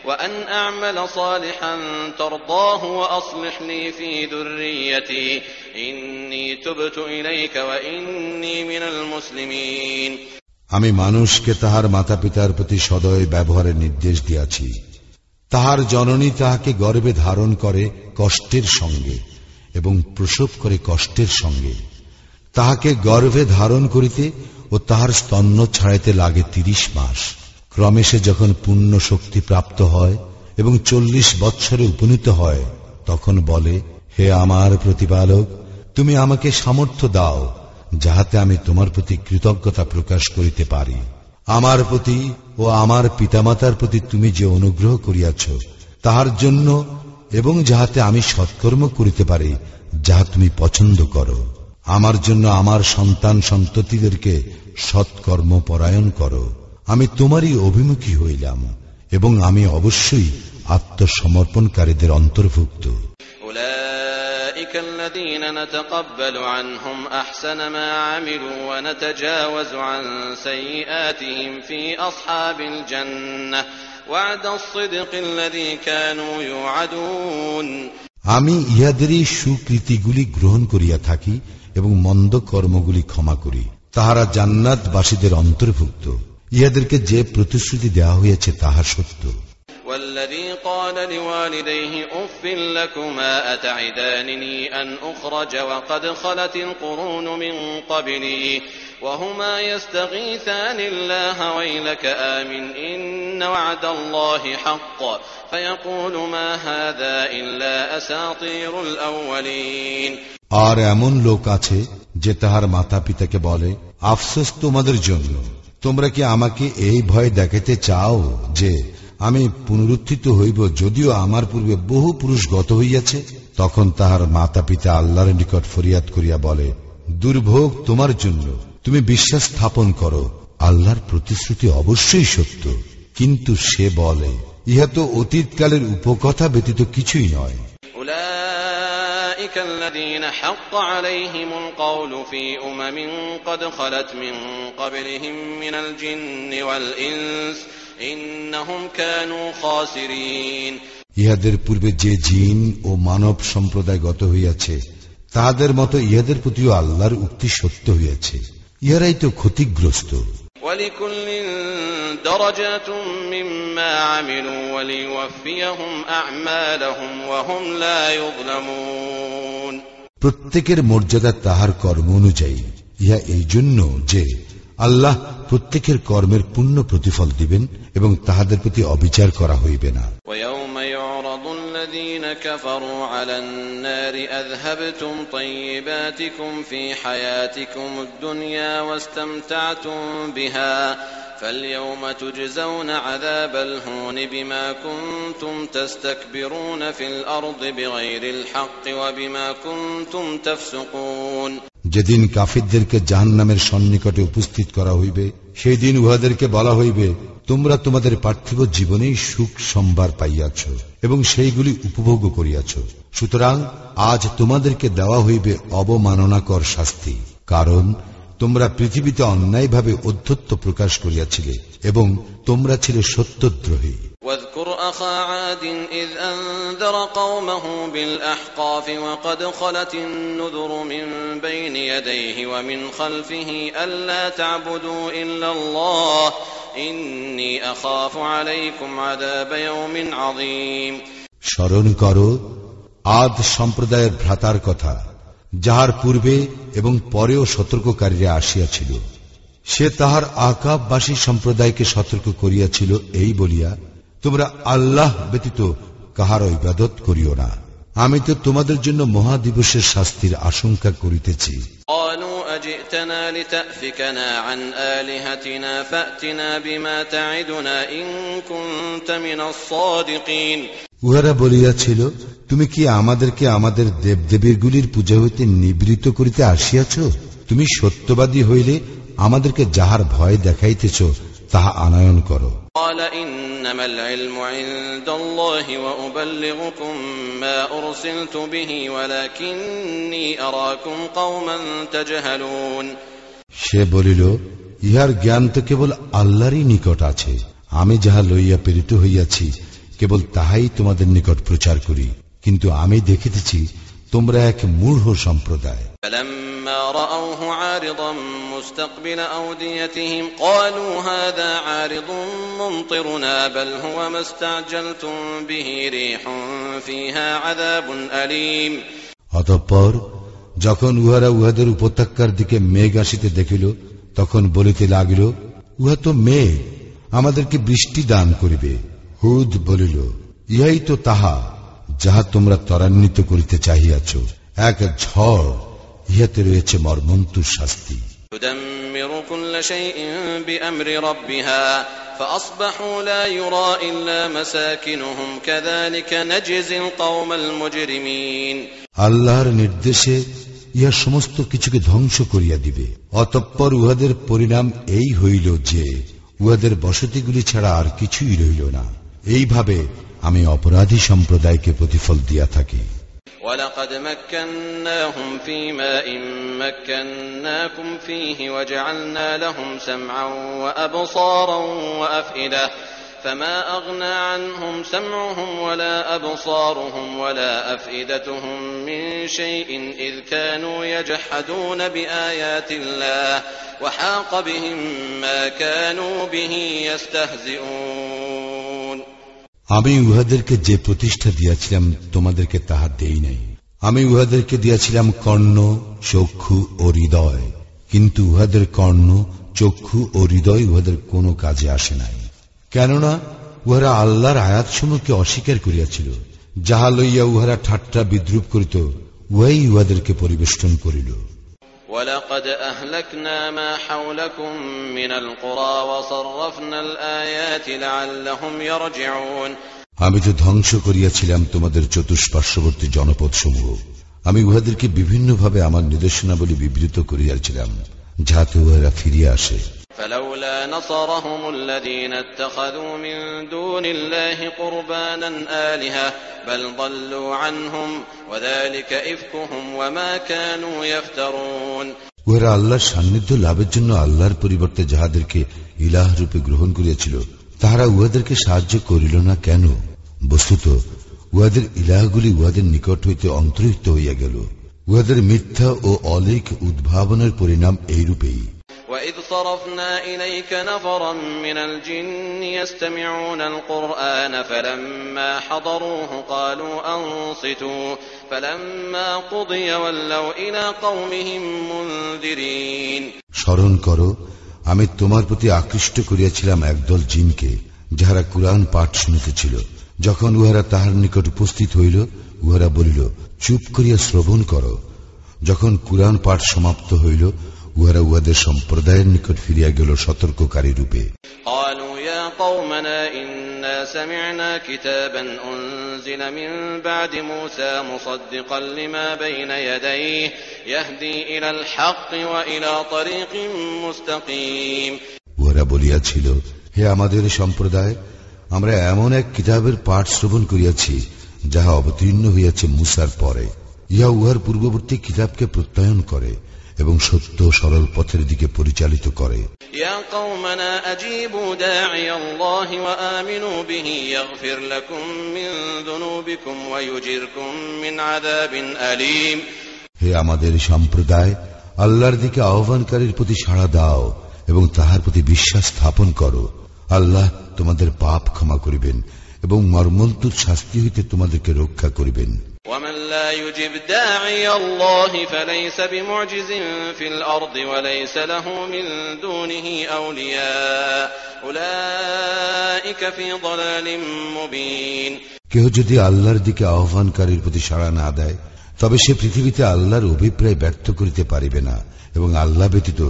وأن أعمل صالحا ترضاه وأصلح لي في ذريتي إني تبت إليك وإني من المسلمين। আমি মানুষকে তাহার মাতা পিতার প্রতি সদয় ব্যবহারের নির্দেশ দিয়াছি। তাহার জননী তাহাকে গর্ভে ধারণ করে কষ্টের সঙ্গে এবং প্রসব করে কষ্টের সঙ্গে। তাহাকে গর্ভে ধারণ করিতে ও তাহার স্তন্য ছাড়াইতে লাগে 30 মাস। ক্রমে সে যখন পূর্ণ শক্তি প্রাপ্ত হয় এবং 40 বৎসরে উপনীত হয়, তখন বলে, হে আমার প্রতিপালক, তুমি আমাকে সামর্থ্য দাও যাহাতে আমি তোমার প্রতি কৃতজ্ঞতা প্রকাশ করিতে পারি। আমার প্রতি ও আমার পিতামাতার প্রতি তুমি যে অনুগ্রহ করিয়াছ তাহার জন্য, এবং যাহাতে আমি সৎকর্ম করিতে পারি যাহা তুমি পছন্দ করো। আমার জন্য আমার সন্তান সন্ততিদেরকে সৎকর্ম পরায়ণ করো। আমি তোমারই অভিমুখী হইলাম এবং আমি অবশ্যই আত্মসমর্পণকারীদের অন্তর্ভুক্ত। أولئك الذين نتقبل عنهم أحسن ما عملوا ونتجاوز عن سيئاتهم في أصحاب الجنة وعد الصدق الذي كانوا يوعدون। আমি ইহাদেরই সুকৃতিগুলি গ্রহণ করিয়া থাকি এবং মন্দ কর্মগুলি ক্ষমা করি। তাহারা জান্নাতবাসীদের অন্তর্ভুক্ত। ইহাদেরকে যে প্রতিশ্রুতি দেওয়া হইয়াছে তাহা সত্য। والذي قال لوالديه أف لكما أتعدانني أن أخرج وقد خلت القرون من قبلي وهما يستغيثان الله ويلك آمن إن وعد الله حق فيقول ما هذا إلا أساطير الأولين। আর এমন লোক আছে যে তাহার মাতা পিতাকে বলে, আফসোস তোমাদের জন্য, তোমরা কি আমাকে এই ভয় দেখাতে চাও যে আমি পুনরুত্থিত হইব, যদিও আমার পূর্বে বহু পুরুষ গত হইয়াছে? তখন তাহার মাতা পিতা আল্লাহর নিকট ফরিয়াদ করিয়া বলে, দুর্ভোগ তোমার জন্য, তুমি বিশ্বাস স্থাপন করো, আল্লাহর প্রতিশ্রুতি অবশ্যই সত্য। কিন্তু সে বলে, ইহা তো অতীতকালের উপকথা ব্যতীত কিছুই নয়। أولئك الذين حق عليهم القول في أمم قد خلت من قبلهم من الجن والإنس إنهم كانوا خاسرين। ইহাদের পূর্বে যে জিন ও মানব সম্প্রদায় গত হইয়াছে, তাহাদের মতো ইহাদের প্রতিও আল্লাহর উক্তি সত্য হইয়াছে, ইহারাই তো ক্ষতিগ্রস্ত। ولكل درجات مما عملوا وليوفيهم أعمالهم وهم لا يظلمون। প্রত্যেকের মর্যাদা তাহার কর্ম অনুযায়ী। ইহা এই জন্য যে আল্লাহ প্রত্যেকের কর্মের পূর্ণ প্রতিফল দিবেন এবং তাহাদের প্রতি অবিচার করা হইবে না। ويوم يعرض الذين كفروا على النار أذهبتم طيباتكم في حياتكم الدنيا واستمتعتم بها فاليوم تجزون عذاب الهون بما كنتم تستكبرون في الأرض بغير الحق وبما كنتم تفسقون। যেদিন কাফিরদেরকে জাহান্নামের সন্নিকটে উপস্থিত করা হইবে, সেই দিন উহাদেরকে বলা হইবে, তোমরা তোমাদের পার্থিব জীবনেই সুখ সম্ভার পাইয়াছ এবং সেইগুলি উপভোগ করিয়াছ, সুতরাং আজ তোমাদেরকে দেওয়া হইবে অবমাননাকর শাস্তি, কারণ তোমরা পৃথিবীতে অন্যায়ভাবে অধ্যত্ব প্রকাশ করিয়াছিলে এবং তোমরা ছিলে সত্যদ্রোহী। واذكر أخا عاد إذ أنذر قومه بالأحقاف وقد خلت النذر من بين يديه ومن خلفه ألا تعبدوا إلا الله إني أخاف عليكم عذاب يوم عظيم। স্মরণ করো আদ সম্প্রদায়ের ভ্রাতার কথা, যাহার পূর্বে এবং পরেও সতর্ককারীরা আসিয়াছিল। সে তাহার আকাববাসী সম্প্রদায়কে সতর্ক করিয়াছিল এই বলিয়া, তোমরা আল্লাহ ব্যতীত কাহার ইবাদত করিও না। আমি তো তোমাদের জন্য মহাদিবসের শাস্তির আশঙ্কা করিতেছি। উহারা বলিয়াছিল, তুমি কি আমাদেরকে আমাদের দেবদেবীরগুলির পূজা হইতে নিবৃত্ত করিতে আসিয়াছ? তুমি সত্যবাদী হইলে আমাদেরকে যাহার ভয় দেখাইতেছ তাহা আনয়ন করো। সে বলিল, ইহার জ্ঞান তো কেবল আল্লাহরই নিকট আছে। আমি যাহা লইয়া প্রেরিত হইয়াছি কেবল তাহাই তোমাদের নিকট প্রচার করি, কিন্তু আমি দেখিতেছি তোমরা এক মূঢ় সম্প্রদায়। অতঃপর যখন উহারা উহাদের উপত্যকার দিকে মেঘ আসিতে দেখিল, তখন বলিতে লাগিল, উহা তো মেঘ, আমাদেরকে বৃষ্টি দান করিবে। হুদ বলিল, ইহাই তো তাহা যাহা তোমরা ত্বরান্বিত করিতে চাহিয়াছ, এক ঝড়, ইহাতে রয়েছে মর্মন্তুর শাস্তি। আল্লাহর নির্দেশে ইহা সমস্ত কিছুকে ধ্বংস করিয়া দিবে। অতঃপর উহাদের পরিণাম এই হইল যে উহাদের বসতিগুলি ছাড়া আর কিছুই রইল না। এইভাবে আমি অপরাধী সম্প্রদায়কে প্রতিফল দিয়া থাকি। وَلَقَدْ مَكَّنَّاهُمْ فِي مَاءٍ مَكَّنَّاكُمْ فِيهِ وَجَعَلْنَا لَهُمْ سَمْعًا وَأَبْصَارًا وَأَفْئِدَةً فَمَا أَغْنَى عَنْهُمْ سَمْعُهُمْ وَلَا أَبْصَارُهُمْ وَلَا أَفْئِدَتُهُمْ مِنْ شَيْءٍ إِذْ كَانُوا يَجْحَدُونَ بِآيَاتِ اللَّهِ وَحَاقَ بِهِمْ مَا كَانُوا بِهِ يَسْتَهْزِئُونَ। আমি উহাদেরকে যে প্রতিষ্ঠা দিয়াছিলাম তোমাদেরকে তাহা দেই নাই। আমি উহাদেরকে দিয়াছিলাম কর্ণ, চক্ষু ও হৃদয়, কিন্তু উহাদের কর্ণ, চক্ষু ও হৃদয় উহাদের কোনো কাজে আসে নাই, কেননা উহারা আল্লাহর আয়াতসমূহকে অস্বীকার করিয়াছিল। যাহা লইয়া উহারা ঠাট্টা বিদ্রুপ করিত, উহাই উহাদেরকে পরিবেষ্টন করিল। وَلَقَدْ أَهْلَكْنَا مَا حَوْلَكُمْ مِنَ الْقُرَى وَصَرَّفْنَا الْآيَاتِ لَعَلَّهُمْ يَرْجِعُونَ। আমি তো ধ্বংস করিয়াছিলাম তোমাদের চতুষ্পার্শ্ববর্তী জনপদসমূহ। আমি উহাদেরকে বিভিন্নভাবে আমার নির্দেশনাবলী বিবৃত করিয়াছিলাম, যাতে উহারা ফিরিয়া আসে। فلولا نصرهم الذين اتخذوا من دون الله قربانا آلهة بل ضلوا عنهم وذلك إفكهم وما كانوا يفترون। উহারা আল্লাহর সান্নিধ্য লাভের জন্য আল্লাহর পরিবর্তে যাহাদেরকে ইলাহ রূপে গ্রহণ করিয়াছিল, তাহারা উহাদেরকে সাহায্য করিল না কেন? বস্তুত উহাদের ইলাহগুলি উহাদের নিকট হইতে অন্তর্হিত হইয়া গেল। উহাদের মিথ্যা ও অলীক উদ্ভাবনের পরিণাম এইরূপেই। وَإِذْ صَرَفْنَا إِلَيْكَ نَفَرًا مِنَ الْجِنِّ يَسْتَمِعُونَ الْقُرْآنَ فَلَمَّا حَضَرُوهُ قَالُوا أَنصِتُوا فَلَمَّا قُضِيَ وَلَّوْا إِلَى قَوْمِهِمْ مُنذِرِينَ। স্মরণ করো, আমি তোমার প্রতি আকৃষ্ট করিয়াছিলাম একদল জিনকে, যাহারা কুরআন পাঠ শুনিতেছিল। যখন উহারা তাহার নিকট উপস্থিত হইল, উহারা বলিল, চুপ করিয়া শ্রবণ করো। যখন কুরআন পাঠ সমাপ্ত হইল, উহারা উহাদের সম্প্রদায়ের নিকট ফিরিয়া গেল সতর্ককারী রূপে। قالوا يا قومنا إنا سمعنا كتابا أنزل من بعد موسى مصدقا لما بين يديه يهدي إلى الحق وإلى طريق مستقيم। উহারা বলিয়াছিল, হে আমাদের সম্প্রদায়, আমরা এমন এক কিতাবের পাঠ শ্রবণ করিয়াছি যাহা অবতীর্ণ হইয়াছে মুসার পরে। ইহা উহার পূর্ববর্তী কিতাবকে প্রত্যয়ন করে এবং সত্য সরল পথের দিকে পরিচালিত করে। ইয়া কওমানা আজিবু দাঈয়াল্লাহি ওয়া আমিনু বিহি ইয়াগফির লাকুম মিন যুনুবিকুম ওয়া ইউজিরকুম মিন আযাবিন আলীম। হে আমাদের সম্প্রদায়, আল্লাহর দিকে আহ্বানকারীর প্রতি সাড়া দাও এবং তাহার প্রতি বিশ্বাস স্থাপন করো। আল্লাহ তোমাদের পাপ ক্ষমা করিবেন এবং মর্মন্তুদ শাস্তি হইতে তোমাদেরকে রক্ষা করিবেন। ومن لا يجب داعي الله فليس بمعجز في الأرض وليس له من دونه أولياء أولئك في ضلال مبين কেহ যদি আল্লাহর দিকে আহ্বানকারীর প্রতি সাড়া না দেয় তবে সে পৃথিবীতে আল্লাহর অভিপ্রায় ব্যর্থ করিতে পারিবে না এবং আল্লাহ ব্যতীত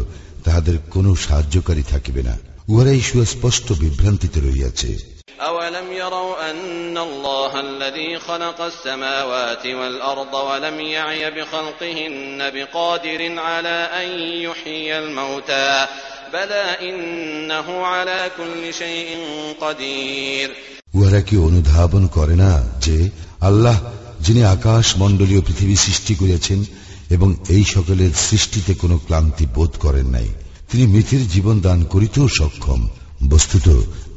তাহাদের কোনো সাহায্যকারী থাকিবে না। উহারাই সুস্পষ্ট বিভ্রান্তিতে রহিয়াছে। أولم يروا أن الله الذي خلق السماوات والأرض ولم يعي بخلقهن بقادر على أن يحيي الموتى بلى إنه على كل شيء قدير। উহারা কি অনুধাবন করে না যে আল্লাহ যিনি আকাশ মণ্ডলীয় পৃথিবী সৃষ্টি করিয়াছেন এবং এই সকলের সৃষ্টিতে কোনো ক্লান্তি বোধ করেন নাই, তিনি মৃতের জীবন দান করিতেও সক্ষম। বস্তুত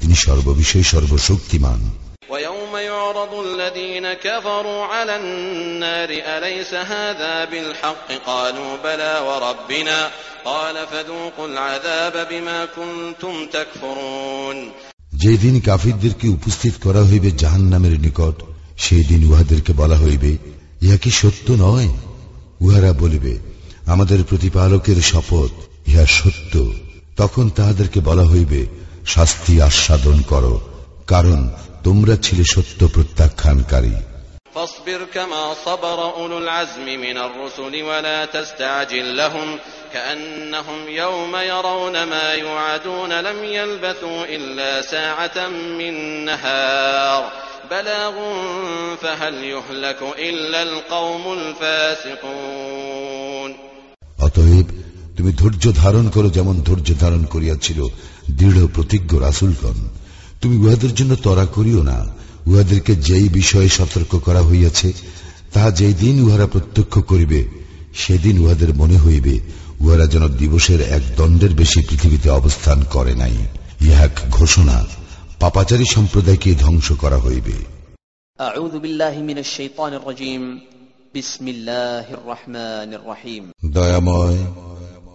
তিনি সর্ববিষয়ে সর্বশক্তিমান। ويوم يعرض الذين كفروا على النار أليس هذا بالحق قالوا بلى وربنا قال فذوقوا العذاب بما كنتم تكفرون। যেদিন কাফিরদেরকে উপস্থিত করা হইবে জাহান্নামের নিকট, সেই দিন উহাদেরকে বলা হইবে, ইহা কি সত্য নয়? উহারা বলিবে, আমাদের প্রতিপালকের শপথ, ইহা সত্য। তখন তাহাদেরকে বলা হইবে, শাস্তি আস্বাদন করো, কারণ তোমরা ছিলে সত্য প্রত্যাখ্যানকারী। فاصبر كما صبر أولو العزم من الرسل ولا تستعجل لهم كأنهم يوم يرون ما يوعدون لم يلبثوا إلا ساعة من نهار بلاغ فهل يهلك إلا القوم الفاسقون। অতএব তুমি ধৈর্য ধারণ করো যেমন ধৈর্য ধারণ করিয়াছিল দৃঢ় প্রতিজ্ঞ রাসূলগণ। তুমি উহাদের জন্য তরা করিও না। উহাদেরকে যেই বিষয়ে সতর্ক করা হইয়াছে তাহা যেই দিন উহারা প্রত্যক্ষ করিবে, সেদিন উহাদের মনে হইবে উহারা যেন দিবসের এক দণ্ডের বেশি পৃথিবীতে অবস্থান করে নাই। ইহা এক ঘোষণা, পাপাচারী সম্প্রদায়কে ধ্বংস করা হইবে। আউযু বিল্লাহি মিনাশ শাইতানির রাজীম। বিসমিল্লাহির রহমানির রহিম। দয়াময়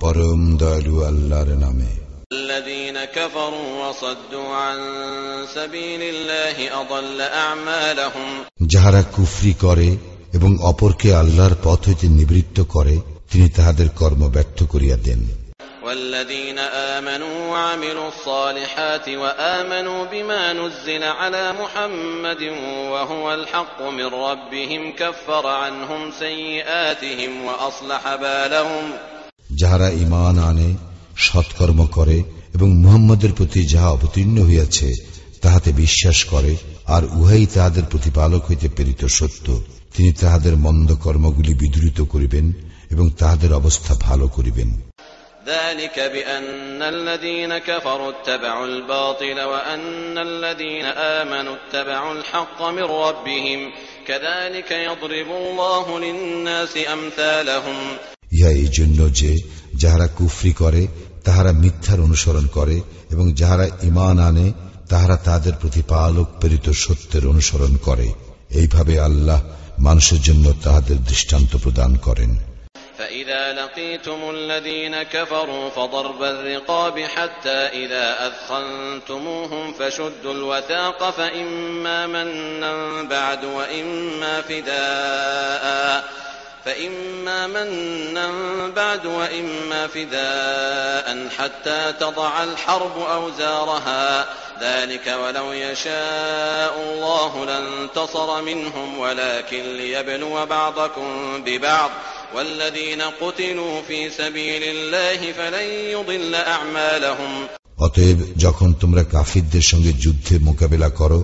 পরম দয়ালু আল্লাহর নামে। الذين كفروا وصدوا عن سبيل الله أضل أعمالهم। যাহারা কুফরি করে এবং অপরকে আল্লাহর পথ হইতে নিবৃত্ত করে, তিনি তাহাদের কর্ম ব্যর্থ করিয়া দেন। والذين آمنوا وعملوا الصالحات وآمنوا بما نزل على محمد وهو الحق من ربهم كفر عنهم سيئاتهم وأصلح بالهم। যাহারা ঈমান আনে, সৎকর্ম করে এবং মুহাম্মদের প্রতি যাহা অবতীর্ণ হইয়াছে তাহাতে বিশ্বাস করে, আর উহাই তাহাদের প্রতিপালক হইতে প্রেরিত সত্য, তিনি তাহাদের মন্দ কর্মগুলি বিদূরিত করিবেন এবং তাহাদের অবস্থা ভালো করিবেন। ذلك بأن الذين كفروا اتبعوا الباطل وأن الذين آمنوا اتبعوا الحق من ربهم كذلك يضرب الله للناس أمثالهم। ইহা এই জন্য যে যাহারা কুফরি করে তাহারা মিথ্যার অনুসরণ করে এবং যাহারা ঈমান আনে তাহারা তাদের প্রতিপালক প্রেরিত সত্যের অনুসরণ করে। এইভাবে আল্লাহ মানুষের জন্য তাহাদের দৃষ্টান্ত প্রদান করেন। فإذا لقيتم الذين كفروا فضرب الرقاب حتى إذا أثخنتموهم فشدوا الوثاق فإما منا بعد وإما فداء حتى تضع الحرب أوزارها ذلك ولو يشاء الله لانتصر منهم ولكن ليبلو بعضكم ببعض والذين قتلوا في سبيل الله فلن يضل أعمالهم। অতএব যখন তোমরা কাফিরদের সঙ্গে যুদ্ধে মোকাবেলা করো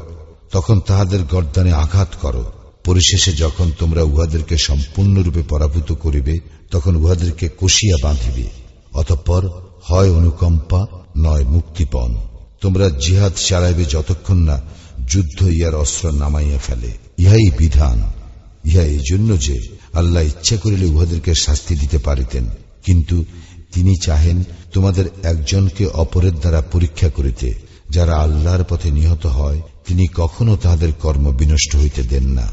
তখন তাহাদের গর্দানে আঘাত করো। পরিশেষে যখন তোমরা উহাদেরকে সম্পূর্ণরূপে পরাভূত করিবে তখন উহাদেরকে কষিয়া বাঁধিবে। অতঃপর হয় অনুকম্পা নয় মুক্তিপণ। তোমরা জিহাদ চালাইবে যতক্ষণ না যুদ্ধ ইহার অস্ত্র নামাইয়া ফেলে। ইহাই বিধান। ইহা এই জন্য যে আল্লাহ ইচ্ছা করিলে উহাদেরকে শাস্তি দিতে পারিতেন, কিন্তু তিনি চাহেন তোমাদের একজনকে অপরের দ্বারা পরীক্ষা করিতে। যারা আল্লাহর পথে নিহত হয় তিনি কখনো তাহাদের কর্ম বিনষ্ট হইতে দেন না।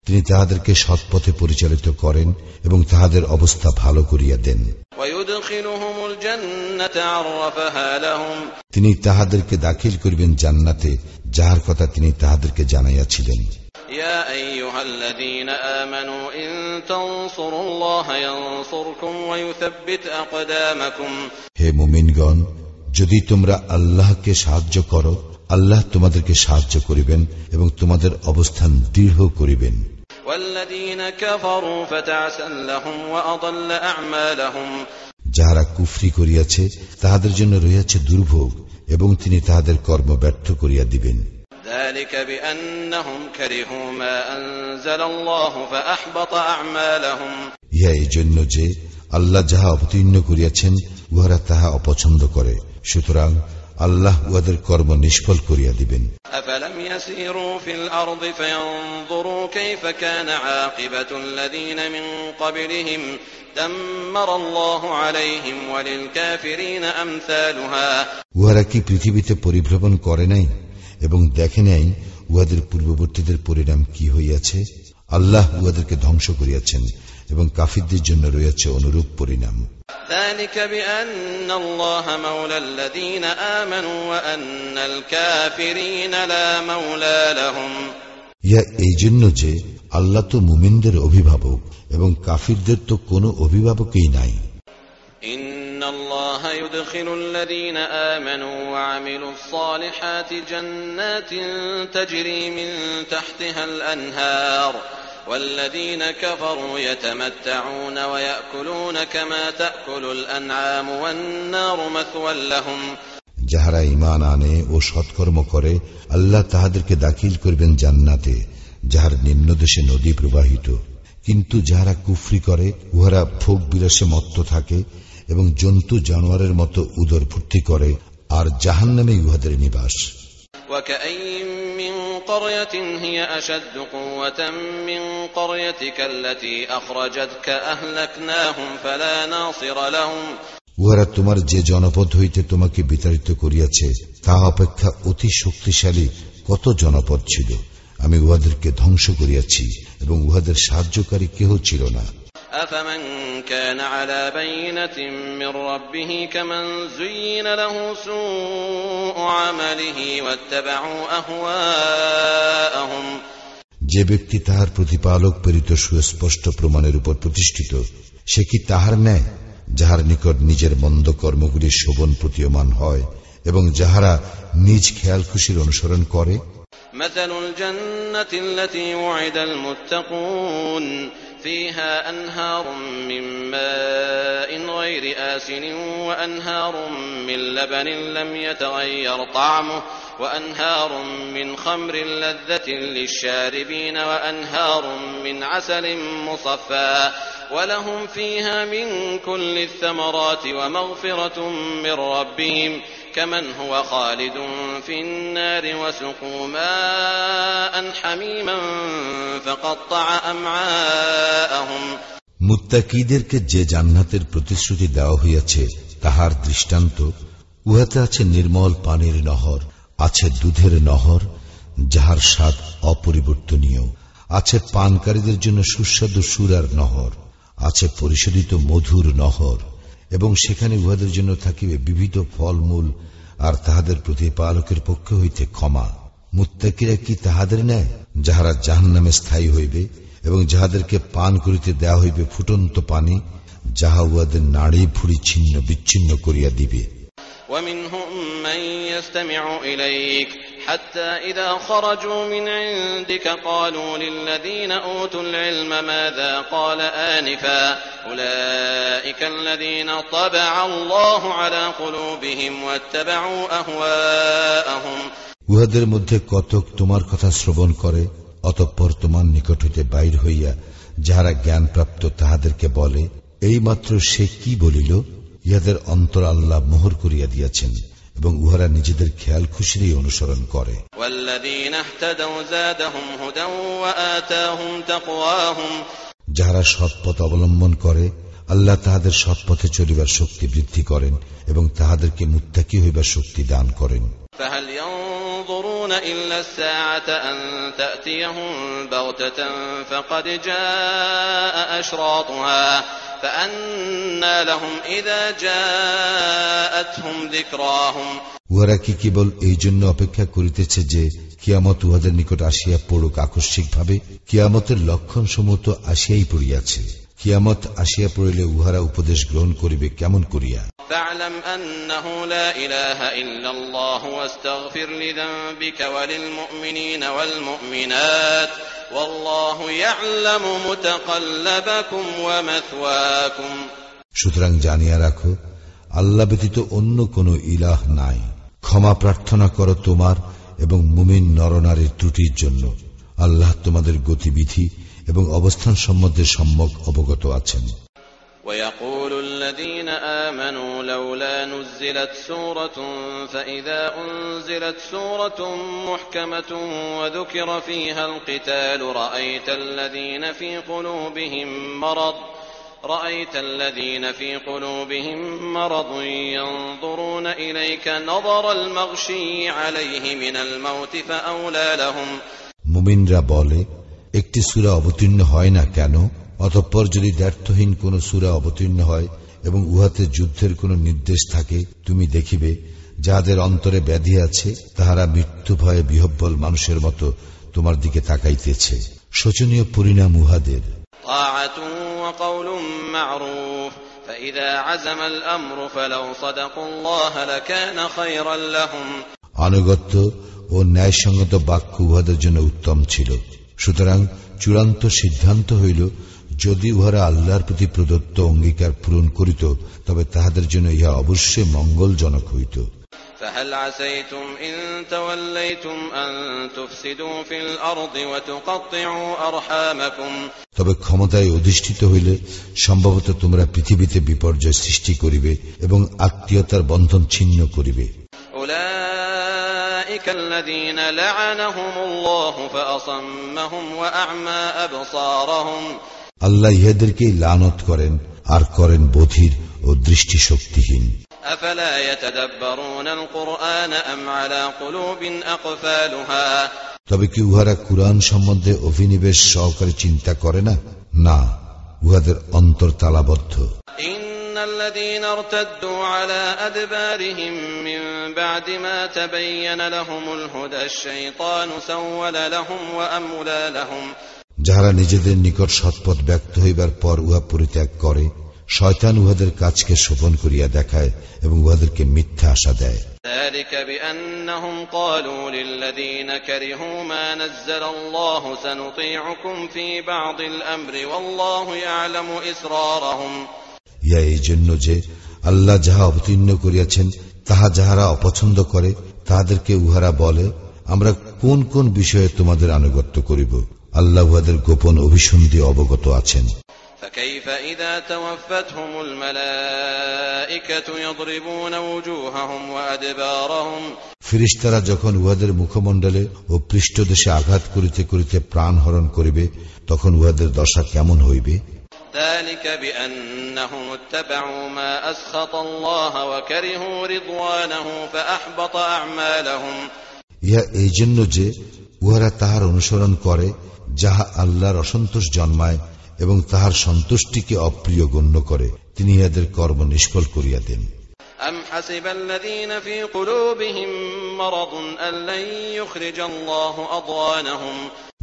তিনি তাহাদেরকে সৎপথে পরিচালিত করেন এবং তাহাদের অবস্থা ভালো করিয়া দেন। তিনি তাহাদেরকে দাখিল করিবেন জান্নাতে, যাহার কথা তিনি তাহাদেরকে জানাইয়াছিলেন। হে মুমিনগণ, যদি তোমরা আল্লাহকে সাহায্য করো, আল্লাহ তোমাদেরকে সাহায্য করিবেন এবং তোমাদের অবস্থান দৃঢ় করিবেন। যাহারা কুফরি করিয়াছে তাহাদের জন্য রহিয়াছে দুর্ভোগ এবং তিনি তাহাদের কর্ম ব্যর্থ করিয়া দিবেন। ইহা এই জন্য যে আল্লাহ যাহা অবতীর্ণ করিয়াছেন উহারা তাহা অপছন্দ করে, সুতরাং আল্লাহ উহাদের কর্ম নিষ্ফল করিয়া দিবেন। أفلم يسيروا في الأرض فينظروا كيف كان عاقبة الذين من قبلهم دمر الله عليهم وللكافرين أمثالها। উহারা কি পৃথিবীতে পরিভ্রমণ করে নাই এবং দেখে নাই উহাদের পূর্ববর্তীদের পরিণাম কি হইয়াছে? আল্লাহ উহাদেরকে ধ্বংস করিয়াছেন এবং কাফিরদের জন্য রয়েছে অনুরূপ পরিণাম। ذلك بأن الله مولى الذين آمنوا وأن الكافرين لا مولى لهم। ইহা এই জন্য যে আল্লাহ তো মুমিনদের অভিভাবক এবং কাফিরদের তো কোনো অভিভাবকই নাই। إن الله يدخل الذين آمنوا وعملوا الصالحات جنات تجري من تحتها الأنهار والذين كفروا يتمتعون ويأكلون كما تأكل الأنعام والنار مثوى لهم। যাহারা ঈমান আনে ও সৎকর্ম করে আল্লাহ তাহাদেরকে দাখিল করবেন জান্নাতে, যাহার নিম্নদেশে নদী প্রবাহিত। কিন্তু যাহারা কুফরি করে উহারা ভোগ বিলাসে মত্ত থাকে এবং জন্তু জানোয়ারের মতো উদর ফুর্তি করে, আর জাহান্নামে উহাদের নিবাস। وكأين من قرية هي أشد قوة من قريتك التي أخرجتك أهلكناهم فلا ناصر لهم। উহারা তোমার যে জনপদ হইতে তোমাকে বিতাড়িত করিয়াছে তাহা অপেক্ষা অতি শক্তিশালী কত জনপদ ছিল, আমি উহাদেরকে ধ্বংস করিয়াছি এবং উহাদের সাহায্যকারী কেহ ছিল না। أفمن كان على بينة من ربه كمن زين له سوء عمله واتبعوا أهواءهم। যে ব্যক্তি তাহার প্রতিপালক প্রেরিত সুস্পষ্ট প্রমাণের উপর প্রতিষ্ঠিত, সে কি তাহার ন্যায় যাহার নিকট নিজের মন্দ কর্মগুলি শোভন প্রতীয়মান হয় এবং যাহারা নিজ খেয়াল খুশির অনুসরণ করে? مثل الجنة التي وعد المتقون فيها أنهار من ماء غير آسن وأنهار من لبن لم يتغير طعمه وأنهار من خمر لذة للشاربين وأنهار من عسل مصفى ولهم فيها من كل الثمرات ومغفرة من ربهم كمن هو خالد في النار وسقوا ماء حميما فقطع أمعاءهم। মুত্তাকীদেরকে যে জান্নাতের প্রতিশ্রুতি দেওয়া হইয়াছে তাহার দৃষ্টান্ত, উহাতে আছে নির্মল পানির নহর, আছে দুধের নহর যাহার স্বাদ অপরিবর্তনীয়, আছে পানকারীদের জন্য সুস্বাদু সুরার নহর, আছে পরিশোধিত মধুর নহর, এবং সেখানে উহাদের জন্য থাকিবে বিবিধ ফলমূল, আর তাহাদের প্রতিপালকের পক্ষ হইতে ক্ষমা। মুত্তাকীরা কি তাহাদের ন্যায় যাহারা জাহান্নামে স্থায়ী হইবে এবং যাহাদেরকে পান করিতে দেয়া হইবে ফুটন্ত পানি, যাহা উহাদের নাড়ি ভুড়ি ছিন্ন বিচ্ছিন্ন করিয়া দিবে। ومنهم من يستمع إليك حتى إذا خرجوا من عندك قالوا للذين أوتوا العلم ماذا قال آنفا أولئك الذين طبع الله على قلوبهم واتبعوا أهواءهم। উহাদের মধ্যে কতক তোমার কথা শ্রবণ করে, অতঃপর তোমার নিকট হইতে বাইর হইয়া যাহারা জ্ঞানপ্রাপ্ত তাহাদেরকে বলে, এইমাত্র সে কি বলিল? ইহাদের অন্তর আল্লাহ মোহর করিয়া দিয়াছেন এবং উহারা নিজেদের খেয়াল খুশিরই অনুসরণ করে। যাহারা সৎপথ অবলম্বন করে আল্লাহ তাহাদের সৎ পথে চলিবার শক্তি বৃদ্ধি করেন এবং তাহাদেরকে মুত্তাকি হইবার শক্তি দান করেন। فهل ينظرون إلا الساعة أن تأتيهم بغتة فقد جاء أشراطها فأنى لهم إذا جاءتهم ذكراهم। উহারা কি কেবল এই জন্য অপেক্ষা করিতেছে যে কিয়ামত উহাদের নিকট আসিয়া পড়ুক আকস্মিক ভাবে? কিয়ামতের লক্ষণ সমূহ তো আসিয়াই পড়িয়াছে। কিয়ামত আসিয়া পড়িলে উহারা উপদেশ গ্রহণ করিবে কেমন করিয়া? فاعلم أنه لا إله إلا الله واستغفر لذنبك وللمؤمنين والمؤمنات والله يعلم متقلبكم ومثواكم। সুতরাং জানিয়া রাখো, আল্লাহ ব্যতীত অন্য কোন ইলাহ নাই। ক্ষমা প্রার্থনা করো তোমার এবং মুমিন নরনারীর ত্রুটির জন্য। আল্লাহ তোমাদের গতিবিধি এবং অবস্থান সম্বন্ধে সম্যক অবগত আছেন। ويقول الذين آمنوا لولا نزلت سورة فإذا أنزلت سورة محكمة وذكر فيها القتال رأيت الذين في قلوبهم مرض ينظرون إليك نظر المغشي عليه من الموت فأولى لهم। মুমিনরা বলে, একটি সূরা অবতীর্ণ হয় না কেন? অতঃপর যদি দ্ব্যর্থহীন কোন সূরা অবতীর্ণ হয় এবং উহাতে যুদ্ধের কোন নির্দেশ থাকে, তুমি দেখিবে যাহাদের অন্তরে ব্যাধি আছে তাহারা মৃত্যু ভয়ে বিহ্বল মানুষের মতো তোমার দিকে তাকাইতেছে। শোচনীয় পরিণাম উহাদের। আনুগত্য ও ন্যায়সঙ্গত বাক্য উহাদের জন্য উত্তম ছিল। সুতরাং চূড়ান্ত সিদ্ধান্ত হইল, যদি উহারা আল্লাহর প্রতি প্রদত্ত অঙ্গীকার পূরণ করিত তবে তাহাদের জন্য ইহা অবশ্যই মঙ্গলজনক হইত। فهل عسيتم إن توليتم أن تفسدوا في الأرض وتقطعوا أرحامكم। তবে ক্ষমতায় অধিষ্ঠিত হইলে সম্ভবত তোমরা পৃথিবীতে বিপর্যয় সৃষ্টি করিবে এবং আত্মীয়তার বন্ধন ছিন্ন করিবে। أولئك الذين لعنهم الله فأصمهم وأعمى أبصارهم। আল্লাহ ইহাদেরকেই লানত করেন আর করেন বধির ও দৃষ্টি শক্তিহীন। أفلا يتدبرون القرآن أم على قلوب أقفالها। তবে কি উহারা কুরআন সম্বন্ধে অভিনিবেশ সহকারে চিন্তা করে না? না, উহাদের অন্তর তালাবদ্ধ। إن الذين ارتدوا على أدبارهم من بعد ما تبين لهم الهدى الشيطان سول لهم وأملى لهم। যাহারা নিজেদের নিকট সৎপথ ব্যক্ত হইবার পর উহা পরিত্যাগ করে, শয়তান উহাদের কাজকে শোভন করিয়া দেখায় এবং উহাদেরকে মিথ্যা আশা দেয়। ذلك بأنهم قالوا للذين كرهوا ما نزل الله سنطيعكم في بعض الأمر والله يعلم إسرارهم। ইহা এই জন্য যে আল্লাহ যাহা অবতীর্ণ করিয়াছেন তাহা যাহারা অপছন্দ করে তাহাদেরকে উহারা বলে, আমরা কোন কোন বিষয়ে তোমাদের আনুগত্য করিব। আল্লাহ উহাদের গোপন অভিসন্ধি অবগত আছেন। فكيف إذا توفتهم الملائكة يضربون وجوههم وأدبارهم। ফেরেশতারা যখন উহাদের মুখমণ্ডলে ও পৃষ্ঠদেশে আঘাত করিতে করিতে প্রাণ হরণ করিবে তখন উহাদের দশা কেমন হইবে? ذلك بأنهم اتبعوا ما أسخط الله وكرهوا رضوانه فأحبط أعمالهم। ইহা এই জন্য যে উহারা তাহার অনুসরণ করে যাহা আল্লাহর অসন্তোষ জন্মায় এবং তাহার সন্তুষ্টিকে অপ্রিয় গণ্য করে, তিনি ইহাদের কর্ম নিষ্ফল করিয়া দেন। أم حسب الذين في قلوبهم مرض أن لن يخرج الله أضغانهم।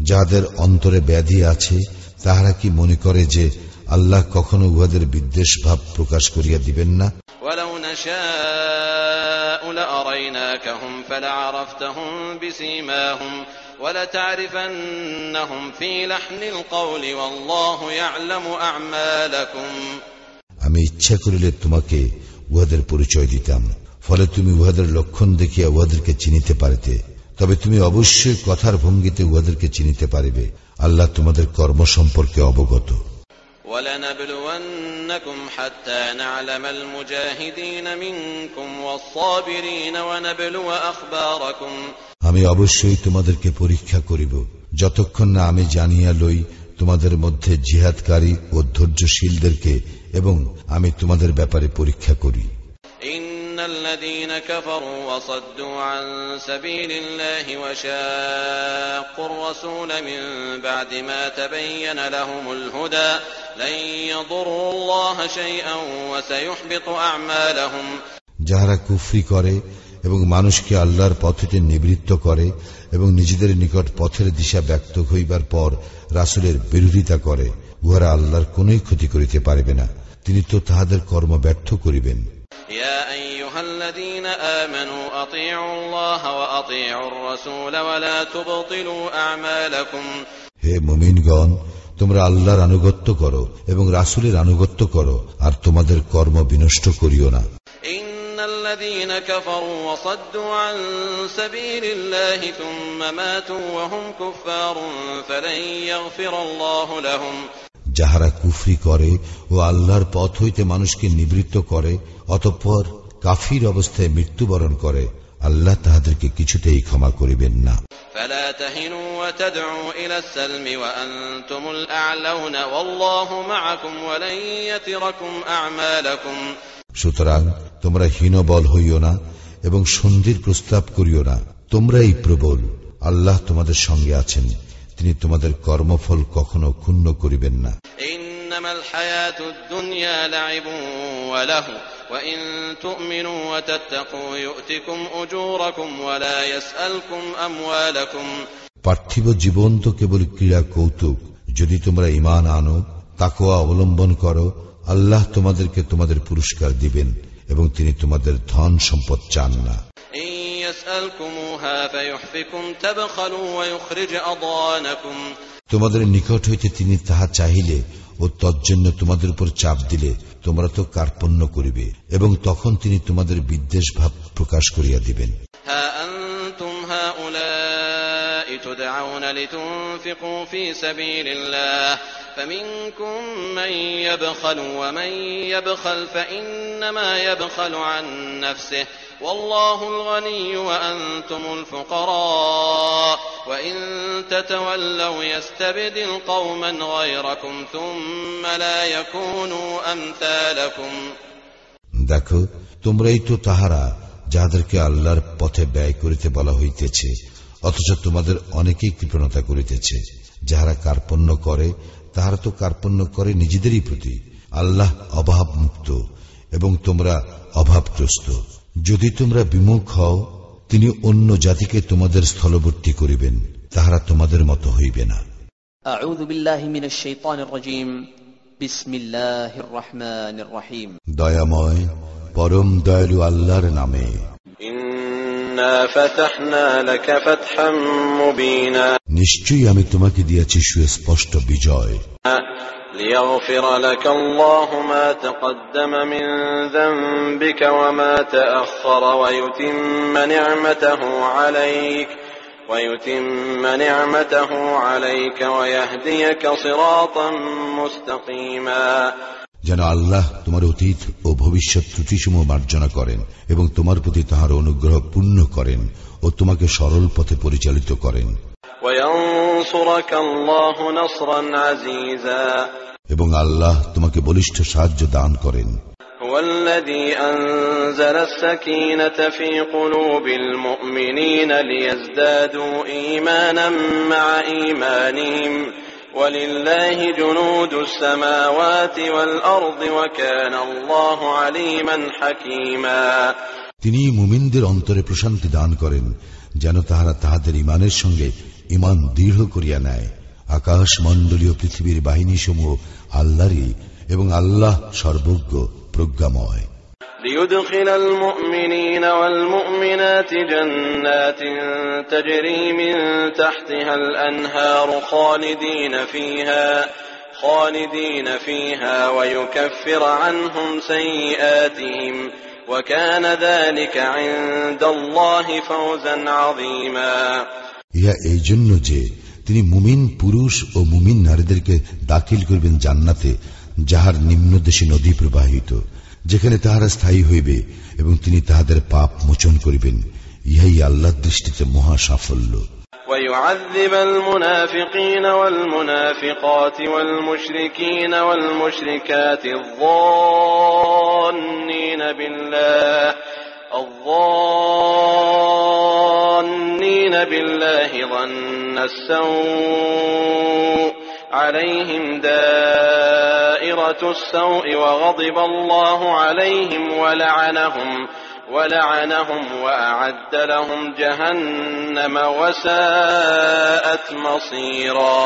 যাদের অন্তরে ব্যাধি আছে তাহারা কি মনে করে যে আল্লাহ কখনো উহাদের বিদ্বেষ ভাব প্রকাশ করিয়া দিবেন না? ولو نشاء لأريناكهم فلعرفتهم بسيماهم ولتعرفنهم في لحن القول والله يعلم أعمالكم। আমি ইচ্ছা করিলে তোমাকে উহাদের পরিচয় দিতাম, ফলে তুমি উহাদের লক্ষণ দেখিয়া উহাদেরকে চিনিতে পারিতে। তবে তুমি অবশ্যই কথার ভঙ্গিতে উহাদেরকে চিনিতে পারিবে। আল্লাহ তোমাদের কর্ম সম্পর্কে অবগত। وَلَنَبْلُوَنَّكُمْ حَتَّى نَعْلَمَ الْمُجَاهِدِينَ مِنكُمْ وَالصَّابِرِينَ وَنَبْلُوَ أَخْبَارَكُمْ। আমি অবশ্যই তোমাদেরকে পরীক্ষা করিব যতক্ষণ না আমি জানিয়া লই তোমাদের মধ্যে জিহাদকারী ও ধৈর্যশীলদেরকে এবং আমি তোমাদের ব্যাপারে পরীক্ষা করি। إن الذين كفروا وصدوا عن سبيل الله وشاقوا الرسول من بعد ما تبين لهم الهدى لن يضروا الله شيئا وسيحبط أعمالهم। যাহারা কুফরি করে এবং মানুষকে আল্লাহর পথ হইতে নিবৃত্ত করে এবং নিজেদের নিকট পথের দিশা ব্যক্ত হইবার পর রাসূলের বিরোধিতা করে, উহারা আল্লাহর কোনই ক্ষতি করিতে পারিবে না, তিনি তো তাহাদের কর্ম ব্যর্থ করিবেন। يا أيها الذين آمنوا أطيعوا الله وأطيعوا الرسول ولا تبطلوا أعمالكم। হে মুমিনগণ, তোমরা আল্লাহর আনুগত্য করো এবং রাসূলের আনুগত্য করো, আর তোমাদের কর্ম বিনষ্ট করিও না। إن الذين كفروا وصدوا عن سبيل الله ثم ماتوا وهم كفار فلن يغفر الله لهم। যাহারা কুফরি করে ও আল্লাহর পথ হইতে মানুষকে নিবৃত্ত করে অতঃপর কাফির অবস্থায় মৃত্যুবরণ করে, আল্লাহ তাহাদেরকে কিছুতেই ক্ষমা করিবেন না। فلا تهنوا وتدعوا إلى السلم وأنتم الأعلون والله معكم ولن يتركم أعمالكم। সুতরাং তোমরা হীনবল হইও না এবং সন্ধির প্রস্তাব করিও না, তোমরাই প্রবল, আল্লাহ তোমাদের সঙ্গে আছেন, তিনি তোমাদের কর্মফল কখনো ক্ষুণ্ণ করিবেন না। إنما الحياة الدنيا لعب وله وإن تؤمنوا وتتقوا يؤتكم أجوركم ولا يسألكم أموالكم। পার্থিব জীবন তো কেবল ক্রীড়া কৌতুক, যদি তোমরা ঈমান আনো, তাকওয়া অবলম্বন করো, আল্লাহ তোমাদেরকে তোমাদের পুরস্কার দিবেন এবং তিনি তোমাদের ধন সম্পদ চান না। إن يسألكموها فيحفكم تبخلوا ويخرج أضغانكم। তোমাদের নিকট হইতে তিনি তাহা চাহিলে ও তজ্জন্য তোমাদের উপর চাপ দিলে তোমরা তো কার্পণ্য করিবে এবং তখন তিনি তোমাদের বিদ্বেষ ভাব প্রকাশ করিয়া দিবেন। ها أنتم هؤلاء تدعون لتنفقوا في سبيل الله فمنكم من يبخل ومن يبخل فإنما يبخل عن نفسه والله الغني وأنتم الفقراء وإن تتولوا يستبدل قوما غيركم ثم لا يكونوا أمثالكم। দেখো, তোমরাই তো তাহারা যাহাদেরকে আল্লাহর পথে ব্যয় করিতে বলা হইতেছে, অথচ তোমাদের অনেকেই কৃপণতা করিতেছে। যাহারা কার্পণ্য করে তাহারা তো কার্পণ্য করে নিজেদেরই প্রতি, আল্লাহ অভাব মুক্ত এবং তোমরা অভাবগ্রস্ত। যদি তোমরা বিমুখ হও, তিনি অন্য জাতিকে তোমাদের স্থলবর্তী করিবেন, তাহারা তোমাদের মতো হইবে না। أعوذ بالله من الشيطان الرجيم بسم الله الرحمن الرحيم। দয়াময় পরম দয়ালু আল্লাহর নামে। إنا فتحنا لك فتحا مبينا। নিশ্চয়ই আমি তোমাকে দিয়েছি সুস্পষ্ট বিজয়। ليغفر لك الله ما تقدم من ذنبك وما تأخر ويتم نعمته عليك ويهديك صراطا مستقيما। যেন আল্লাহ তোমার অতীত ও ভবিষ্যৎ ত্রুটিসমূহ মার্জনা করেন এবং তোমার প্রতি তাহার অনুগ্রহ পূর্ণ করেন ও তোমাকে সরল পথে পরিচালিত করেন। وينصرك الله نصرا عزيزا। এবং আল্লাহ তোমাকে বলিষ্ঠ সাহায্য দান করেন। هو الذي أنزل السكينة في قلوب المؤمنين ليزدادوا إيمانا مع إيمانهم ولله جنود السماوات والأرض وكان الله عليما حكيما। তিনি মুমিনদের অন্তরে প্রশান্তি দান করেন যেন তাহারা তাহাদের ঈমানের সঙ্গে ঈমান দৃঢ় করিয়া নেয়। আকাশ মণ্ডলীয় পৃথিবীর বাহিনী সমূহ আল্লাহরই এবং আল্লাহ সর্বজ্ঞ প্রজ্ঞাময়। ليدخل المؤمنين والمؤمنات جنات تجري من تحتها الأنهار خالدين فيها ويكفر عنهم سيئاتهم وكان ذلك عند الله فوزا عظيما। ইহা এই জন্য যে তিনি মুমিন পুরুষ ও মুমিন নারীদেরকে দাখিল করবেন জান্নাতে, যাহার নিম্নদেশে নদী প্রবাহিত, যেখানে তাহারা স্থায়ী হইবে এবং তিনি তাহাদের পাপ মোচন করিবেন। ইহাই আল্লাহর দৃষ্টিতে মহা সাফল্য। ويعذب المنافقين والمنافقات والمشركين والمشركات الظانين بالله ظن السوء عليهم دائرة السوء وغضب الله عليهم ولعنهم وأعد لهم جهنم وساءت مصيرا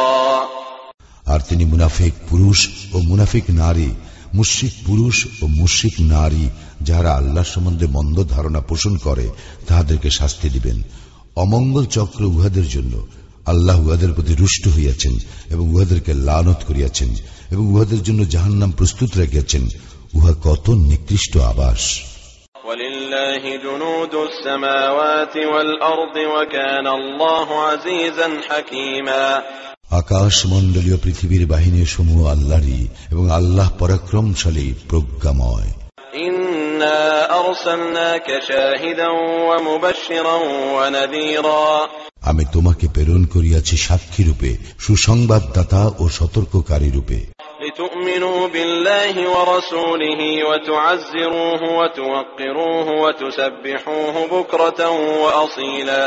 আর তিনি মুনাফিক পুরুষ ও মুনাফিক নারী, মুশরিক পুরুষ ও মুশরিক নারী যারা আল্লাহ সম্বন্ধে মন্দ ধারণা পোষণ করে তাহাদেরকে শাস্তি দিবেন। অমঙ্গল চক্র উহাদের জন্য, আল্লাহ উহাদের প্রতি রুষ্ট হইয়াছেন এবং উহাদেরকে লানত করিয়াছেন এবং উহাদের জন্য জাহান্নাম প্রস্তুত রাখিয়াছেন। উহা কত নিকৃষ্ট আবাস। ولله جنود السماوات والأرض وكان الله عزيزا حكيما আকাশ মণ্ডলীয় পৃথিবীর বাহিনী সমূহ আল্লাহরই এবং আল্লাহ পরাক্রমশালী প্রজ্ঞাময়। إنا أرسلناك شاهدا ومبشرا ونذيرا আমি তোমাকে প্রেরণ করিয়াছি সাক্ষী রূপে, সুসংবাদদাতা ও সতর্ককারী রূপে। لتؤمنوا بالله ورسوله وتعزروه وتوقروه وتسبحوه بكرة وأصيلا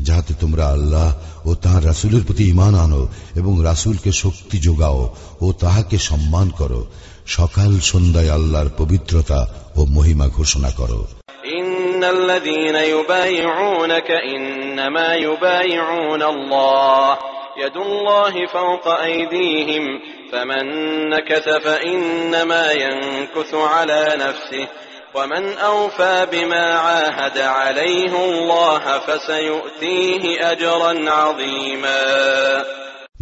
যাহাতে তোমরা আল্লাহ ও তাহার রাসূলের প্রতি ঈমান আনো এবং রাসূলকে শক্তি যোগাও ও তাহাকে সম্মান করো, সকাল সন্ধ্যায় আল্লাহর পবিত্রতা ও মহিমা ঘোষণা করো। ইন্নাল্লাযীনা ইউবাইউনাকা ইন্নামা ইউবাইউনা আল্লাহ ইয়াদুল্লাহি ফাওকা আইদিহিম ফামান নাকাসা ফাইন্নামা ইয়ানকুসু আলা নাফসিহি ومن أوفى بما عاهد عليه الله فسيؤتيه أجرا عظيما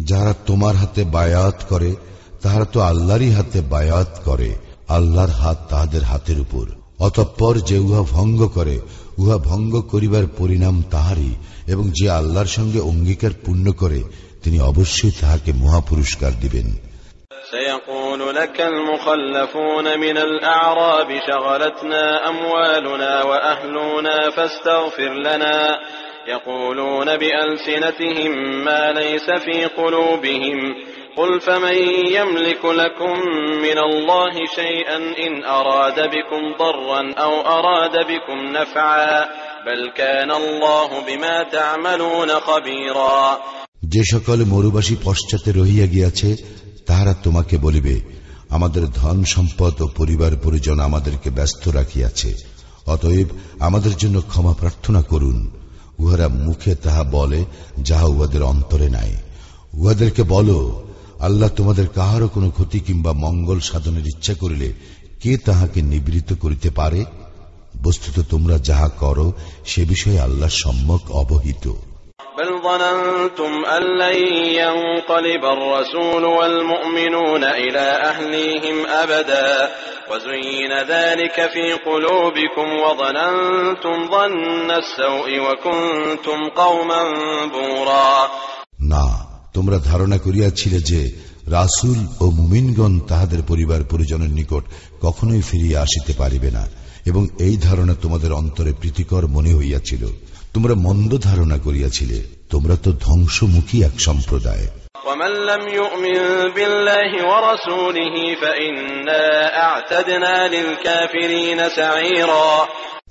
যারা তোমার হাতে বায়াত করে তাহারা তো আল্লাহরই হাতে বায়াত করে, আল্লাহর হাত তাহাদের হাতের উপর। অতঃপর যে উহা ভঙ্গ করে উহা ভঙ্গ করিবার পরিণাম তাহারই, এবং যে আল্লাহর সঙ্গে অঙ্গীকার পূর্ণ করে তিনি অবশ্যই তাহাকে মহাপুরস্কার দিবেন। سيقول لك المخلفون من الأعراب شغلتنا أموالنا وأهلنا فاستغفر لنا يقولون بألسنتهم ما ليس في قلوبهم قل فمن يملك لكم من الله شيئا إن أراد بكم ضرا أو أراد بكم نفعا بل كان الله بما تعملون خبيرا যে সকল মরুবাসী পশ্চাতে রহিয়া গিয়াছে তাহারা তোমাকে বলিবে, আমাদের ধন সম্পদ ও পরিবার পরিজন আমাদেরকে ব্যস্ত রাখিয়াছে, অতএব আমাদের জন্য ক্ষমা প্রার্থনা করুন। উহারা মুখে তাহা বলে যাহা উহাদের অন্তরে নাই। উহাদেরকে বলো, আল্লাহ তোমাদের কাহারও কোনো ক্ষতি কিংবা মঙ্গল সাধনের ইচ্ছা করিলে কে তাহাকে নিবৃত্ত করিতে পারে? বস্তুত তোমরা যাহা করো সে বিষয়ে আল্লাহ সম্যক অবহিত। بل ظننتم أن لن ينقلب الرسول والمؤمنون إلى أهليهم أبدا وزين ذلك في قلوبكم وظننتم ظن السوء وكنتم قوما بورا না, তোমরা ধারণা করিয়াছিলে যে রাসূল ও মুমিনগণ তাহাদের পরিবার পরিজনের নিকট কখনোই ফিরিয়া আসিতে পারিবে না, এবং এই ধারণা তোমাদের অন্তরে প্রীতিকর মনে হইয়াছিল। তোমরা মন্দ ধারণা করিয়াছিলে। তোমরা তো ধ্বংসমুখী এক সম্প্রদায়। ومن لم يؤمن بالله ورسوله فإنا أعتدنا للكافرين سعيرا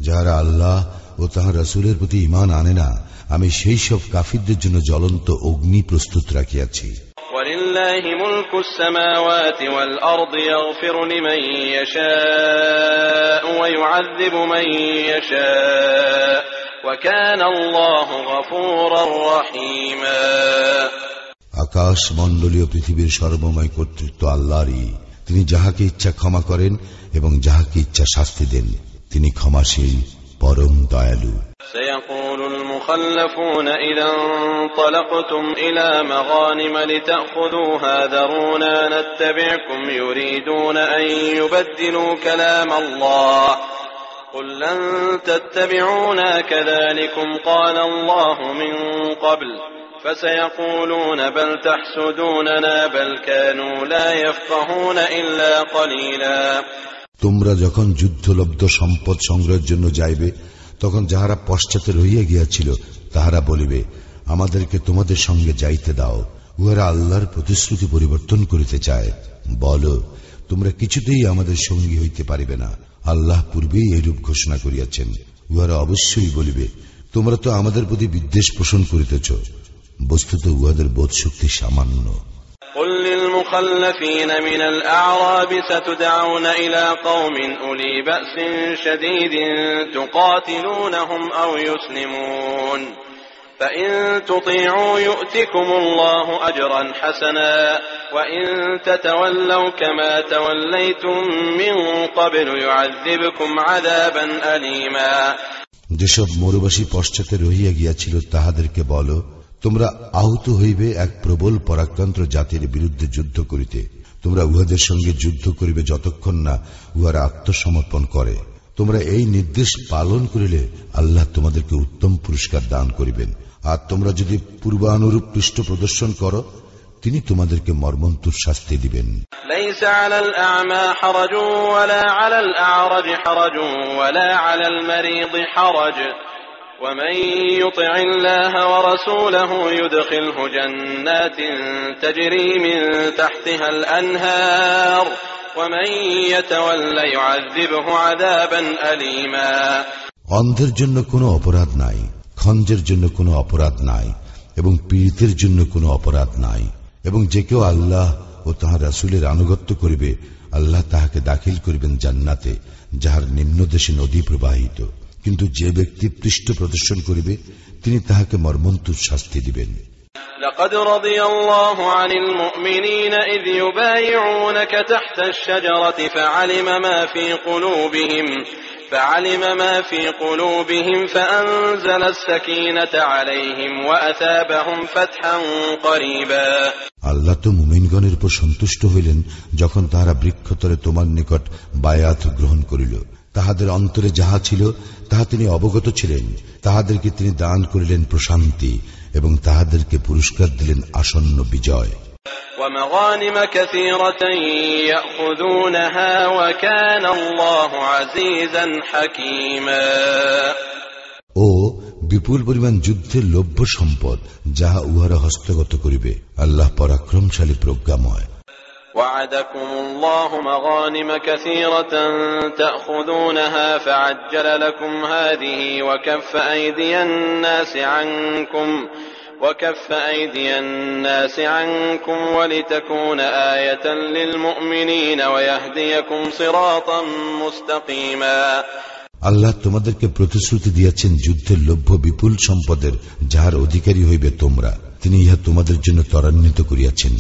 যারা আল্লাহ ও তাহার রাসূলের প্রতি ঈমান আনে না, আমি সেই সব কাফিরদের জন্য জ্বলন্ত অগ্নি প্রস্তুত রাখিয়াছি। ولله ملك السماوات والأرض يغفر لمن يشاء ويعذب من يشاء وكان الله غفورا رحيما আকাশ মণ্ডলীয় পৃথিবীর সর্বময় কর্তৃত্ব আল্লাহরই। তিনি যাহাকে ইচ্ছা ক্ষমা করেন এবং যাহাকে ইচ্ছা শাস্তি দেন। তিনি ক্ষমাশীল, পরম দয়ালু। سيقول المخلفون إذا انطلقتم إلى مغانم لتأخذوها ذرونا نتبعكم يريدون أن يبدلوا كلام الله قل لن تتبعونا كذلكم قال الله من قبل فسيقولون بل تحسدوننا بل كانوا لا يفقهون إلا قليلا তোমরা যখন যুদ্ধলব্ধ সম্পদ সংগ্রহের জন্য যাইবে তখন যাহারা পশ্চাতে রহিয়া গিয়াছিল তাহারা বলিবে, আমাদেরকে তোমাদের সঙ্গে যাইতে দাও। উহারা আল্লাহর প্রতিশ্রুতি পরিবর্তন করিতে চায়। বলো, তোমরা কিছুতেই আমাদের সঙ্গী হইতে পারিবে না। আল্লাহ পূর্বেই এইরূপ ঘোষণা করিয়াছেন। উহারা অবশ্যই বলিবে, তোমরা তো আমাদের প্রতি বিদ্বেষ পোষণ করিতেছ। বস্তুত উহাদের বোধ শক্তি সামান্য। قل للمخلفين من الأعراب ستدعون إلى قوم أولي بأس شديد تقاتلونهم أو يسلمون فإن تطيعوا يؤتكم الله أجرا حسنا وإن تتولوا كما توليتم من قبل يعذبكم عذابا أليما। যেসব মরুবাসী পশ্চাতে রহিয়া গিয়াছিল তাহাদেরকে বলো, তোমরা আহত হইবে এক প্রবল পরাক্রান্ত জাতির বিরুদ্ধে যুদ্ধ করিতে। তোমরা উহাদের সঙ্গে যুদ্ধ করিবে যতক্ষণ না উহারা আত্মসমর্পণ করে। তোমরা এই নির্দেশ পালন করিলে আল্লাহ তোমাদেরকে উত্তম পুরস্কার দান করিবেন। আর তোমরা যদি পূর্বানুরূপ পৃষ্ঠ প্রদর্শন করো, তিনি তোমাদেরকে মর্মন্তুর শাস্তি দিবেন। লাইসা আলাল আ'মা হারাজুন ওয়ালা আলাল আ'রাজ হারাজুন ওয়ালা আলাল মারিদ হারাজ ومن يطع الله ورسوله يدخله جنات تجري من تحتها الأنهار ومن يتولى يعذبه عذابا أليما। অন্ধের জন্য কোনো অপরাধ নাই, খঞ্জের জন্য কোনো অপরাধ নাই, এবং পীড়িতের জন্য কোনো অপরাধ নাই। এবং যে কেউ আল্লাহ ও তাহার রাসূলের আনুগত্য করিবে, আল্লাহ তাহাকে দাখিল করিবেন জান্নাতে, যাহার নিম্নদেশে নদী প্রবাহিত। কিন্তু যে ব্যক্তি পৃষ্ঠ প্রদর্শন করিবে, তিনি তাহাকে মর্মন্তুর শাস্তি দিবেন। لقد رضي الله عن المؤمنين إذ يبايعونك تحت الشجرة فعلم ما في قلوبهم فأنزل السكينة عليهم وأثابهم فتحا قريبا। আল্লাহ তো মুমিনগণের উপর সন্তুষ্ট হইলেন যখন তাহারা বৃক্ষতলে তোমার নিকট বায়াত গ্রহণ করিল। তাহাদের অন্তরে যাহা ছিল তাহা তিনি অবগত ছিলেন। তাহাদেরকে তিনি দান করিলেন প্রশান্তি এবং তাহাদেরকে পুরস্কার দিলেন আসন্ন বিজয়। ومغانم كثيرة يأخذونها وكان الله عزيزا حكيما। ও বিপুল পরিমাণ যুদ্ধের লভ্য সম্পদ যাহা উহারা হস্তগত করিবে, আল্লাহ পরাক্রমশালী প্রজ্ঞাময়। وعدكم الله مغانم كثيرة تأخذونها فعجل لكم هذه وكف أيدي الناس عنكم ولتكون آية للمؤمنين ويهديكم صراطا مستقيما। আল্লাহ তোমাদেরকে প্রতিশ্রুতি দিয়েছেন যুদ্ধের লভ্য বিপুল সম্পদের, যাহার অধিকারী হইবে তোমরা। তিনি ইহা তোমাদের জন্য ত্বরান্বিত করিয়াছেন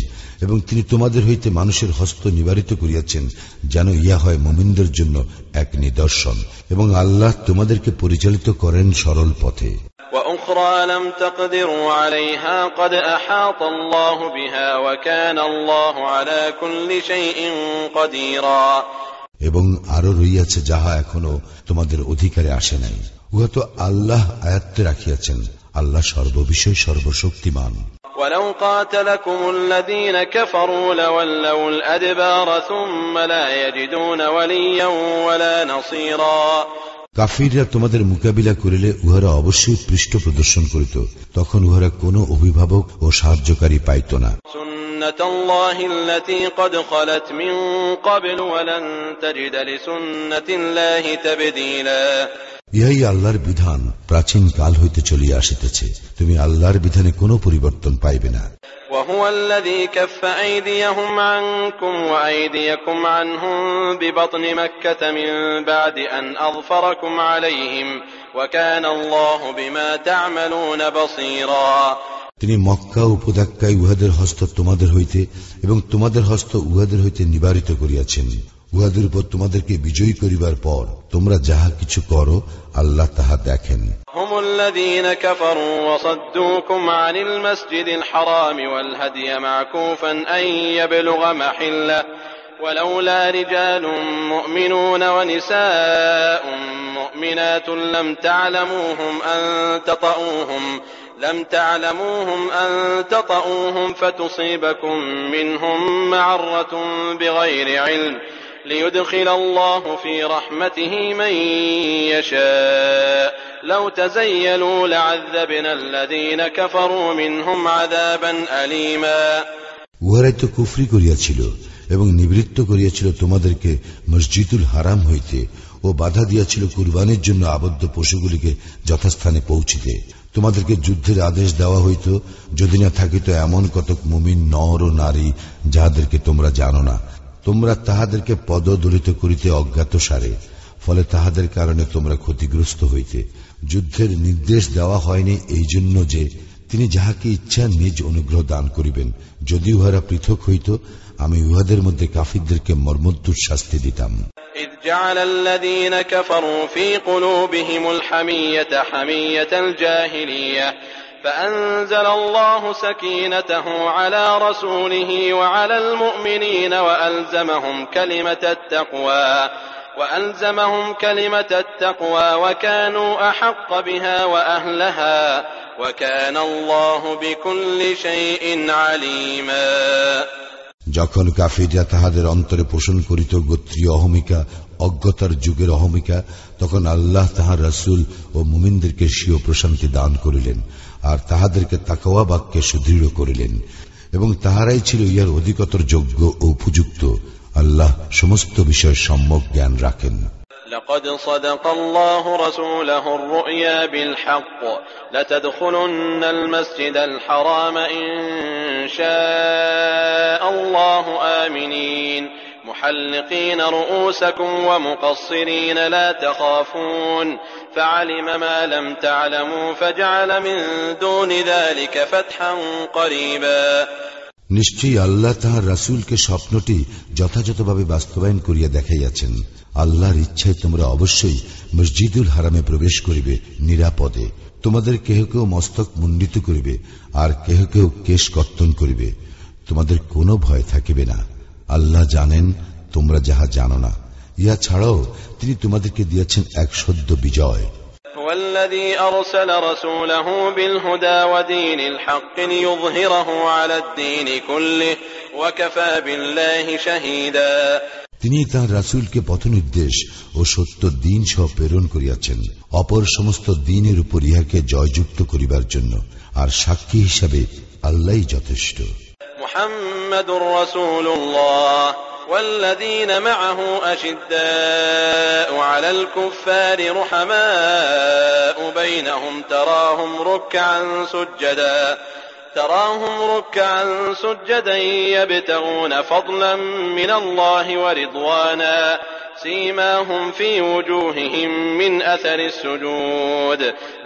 এবং তিনি তোমাদের হইতে মানুষের হস্ত নিবারিত করিয়াছেন, যেন ইহা হয় মুমিনদের জন্য এক নিদর্শন, এবং আল্লাহ তোমাদেরকে পরিচালিত করেন সরল পথে। وأخرى لم تقدروا عليها قد أحاط الله بها وكان الله على كل شيء قديرا। এবং আরো রইয়াছে যাহা এখনো তোমাদের অধিকারে আসে নাই, উহা তো আল্লাহ আয়ত্তে রাখিয়াছেন। আল্লাহ সর্ববিষয় সর্বশক্তিমান। ولو قاتلكم الذين كفروا لولوا الأدبار ثم لا يجدون وليا ولا نصيرا। কাফিররা তোমাদের মোকাবিলা করিলে উহারা অবশ্যই পৃষ্ঠ প্রদর্শন করিত, তখন উহারা কোনো অভিভাবক ও সাহায্যকারী পাইত না। সুন্নাতুল্লাহি আল্লাতী ক্বাদ খালাত মিন ক্বাবল ওয়া লান তাজিদ লিসুন্নাতিল্লাহি তাবদীলা। ইহাই আল্লাহর বিধান, প্রাচীন কাল হইতে চলিয়া আসিতেছে। তুমি আল্লাহর বিধানে কোনো পরিবর্তন পাইবে না। وهو الذي كف أيديهم عنكم وأيديكم عنهم ببطن مكة من بعد أن أظفركم عليهم وكان الله بما تعملون بصيرا। তিনি মক্কা উপত্যকায় উহাদের হস্ত তোমাদের হইতে এবং তোমাদের হস্ত উহাদের হইতে নিবারিত করিয়াছেন। উহাদের উপর তোমাদেরকে বিজয়ী করিবার পর তোমরা যাহা কিছু করো, আল্লাহ তাহা দেখেন। هم الذين كفروا وصدوكم عن المسجد الحرام والهدي معكوفا أن يبلغ محله ولولا رجال مؤمنون ونساء مؤمنات لم تعلموهم أن تطؤوهم فتصيبكم منهم معرة بغير علم ليدخل الله في رحمته من يشاء لو تزيلوا لعذبنا الذين كفروا منهم عذابا أليما উহারাই তো কুফরি করিয়াছিল এবং নিবৃত্ত করিয়াছিল তোমাদেরকে মসজিদুল হারাম হইতে ও বাধা দিয়াছিল কুরবানির জন্য আবদ্ধ পশুগুলিকে যথাস্থানে পৌঁছিতে। তোমাদেরকে যুদ্ধের আদেশ দেওয়া হইত যদি না থাকিত এমন কতক মুমিন নর ও নারী যাহাদেরকে তোমরা জানো না। তোমরা তাহাদেরকে পদদলিত করিতে অজ্ঞাত সারে, ফলে তাহাদের কারণে তোমরা ক্ষতিগ্রস্ত হইতে। যুদ্ধের নির্দেশ দেওয়া হয়নি এই জন্য যে তিনি যাহাকে ইচ্ছা নিজ অনুগ্রহ দান করিবেন। যদি উহারা পৃথক হইত আমি উহাদের মধ্যে কাফিরদেরকে মর্মন্তুদ শাস্তি দিতাম। إذ جعل الذين كفروا في قلوبهم الحمية حمية الجاهلية فأنزل الله سكينته على رسوله وعلى المؤمنين وألزمهم كلمة التقوى وكانوا أحق بها وأهلها وكان الله بكل شيء عليما যখন কাফিররা তাহাদের অন্তরে পোষণ করিত গোত্রীয় অহমিকা, অজ্ঞতার যুগের অহমিকা, তখন আল্লাহ তাহার রাসূল ও মুমিনদেরকে স্বীয় প্রশান্তি দান করিলেন আর তাহাদেরকে তাকওয়া বাক্যে সুদৃঢ় করিলেন এবং তাহারাই ছিল ইহার অধিকতর যোগ্য ও উপযুক্ত। আল্লাহ সমস্ত বিষয়ে সম্যক জ্ঞান রাখেন। لقد صدق الله رسوله الرؤيا بالحق لتدخلن المسجد الحرام إن شاء الله آمنين محلقين رؤوسكم ومقصرين لا تخافون فعلم ما لم تعلموا فجعل من دون ذلك فتحا قريبا নিশ্চয়ই আল্লাহ তাহার রাসূলকে স্বপ্নটি যথাযথভাবে বাস্তবায়ন করিয়া দেখাইয়াছেন। আল্লাহর ইচ্ছায় তোমরা অবশ্যই মসজিদুল হারামে প্রবেশ করিবে নিরাপদে। তোমাদের কেহ কেউ মস্তক মুন্ডিত করিবে আর কেহ কেউ কেশ কর্তন করিবে। তোমাদের কোনো ভয় থাকিবে না। আল্লাহ জানেন তোমরা যাহা জানো না। ইহা ছাড়াও তিনি তোমাদেরকে দিয়েছেন এক সদ্য বিজয়। والذي أرسل رسوله بالهدى ودين الحق ليظهره على الدين كله وكفى بالله شهيدا তিনি তাঁর রাসূলকে পথনির্দেশ ও সত্য দ্বীন সহ প্রেরণ করিয়াছেন অপর সমস্ত দ্বীনের উপর ইহাকে জয়যুক্ত করিবার জন্য, আর সাক্ষী হিসাবে আল্লাহই যথেষ্ট। মুহাম্মাদুর রাসূলুল্লাহ والذين معه أشداء على الكفار رحماء بينهم تراهم ركعا سجدا يبتغون فضلا من الله ورضوانا سيماهم في وجوههم من أثر السجود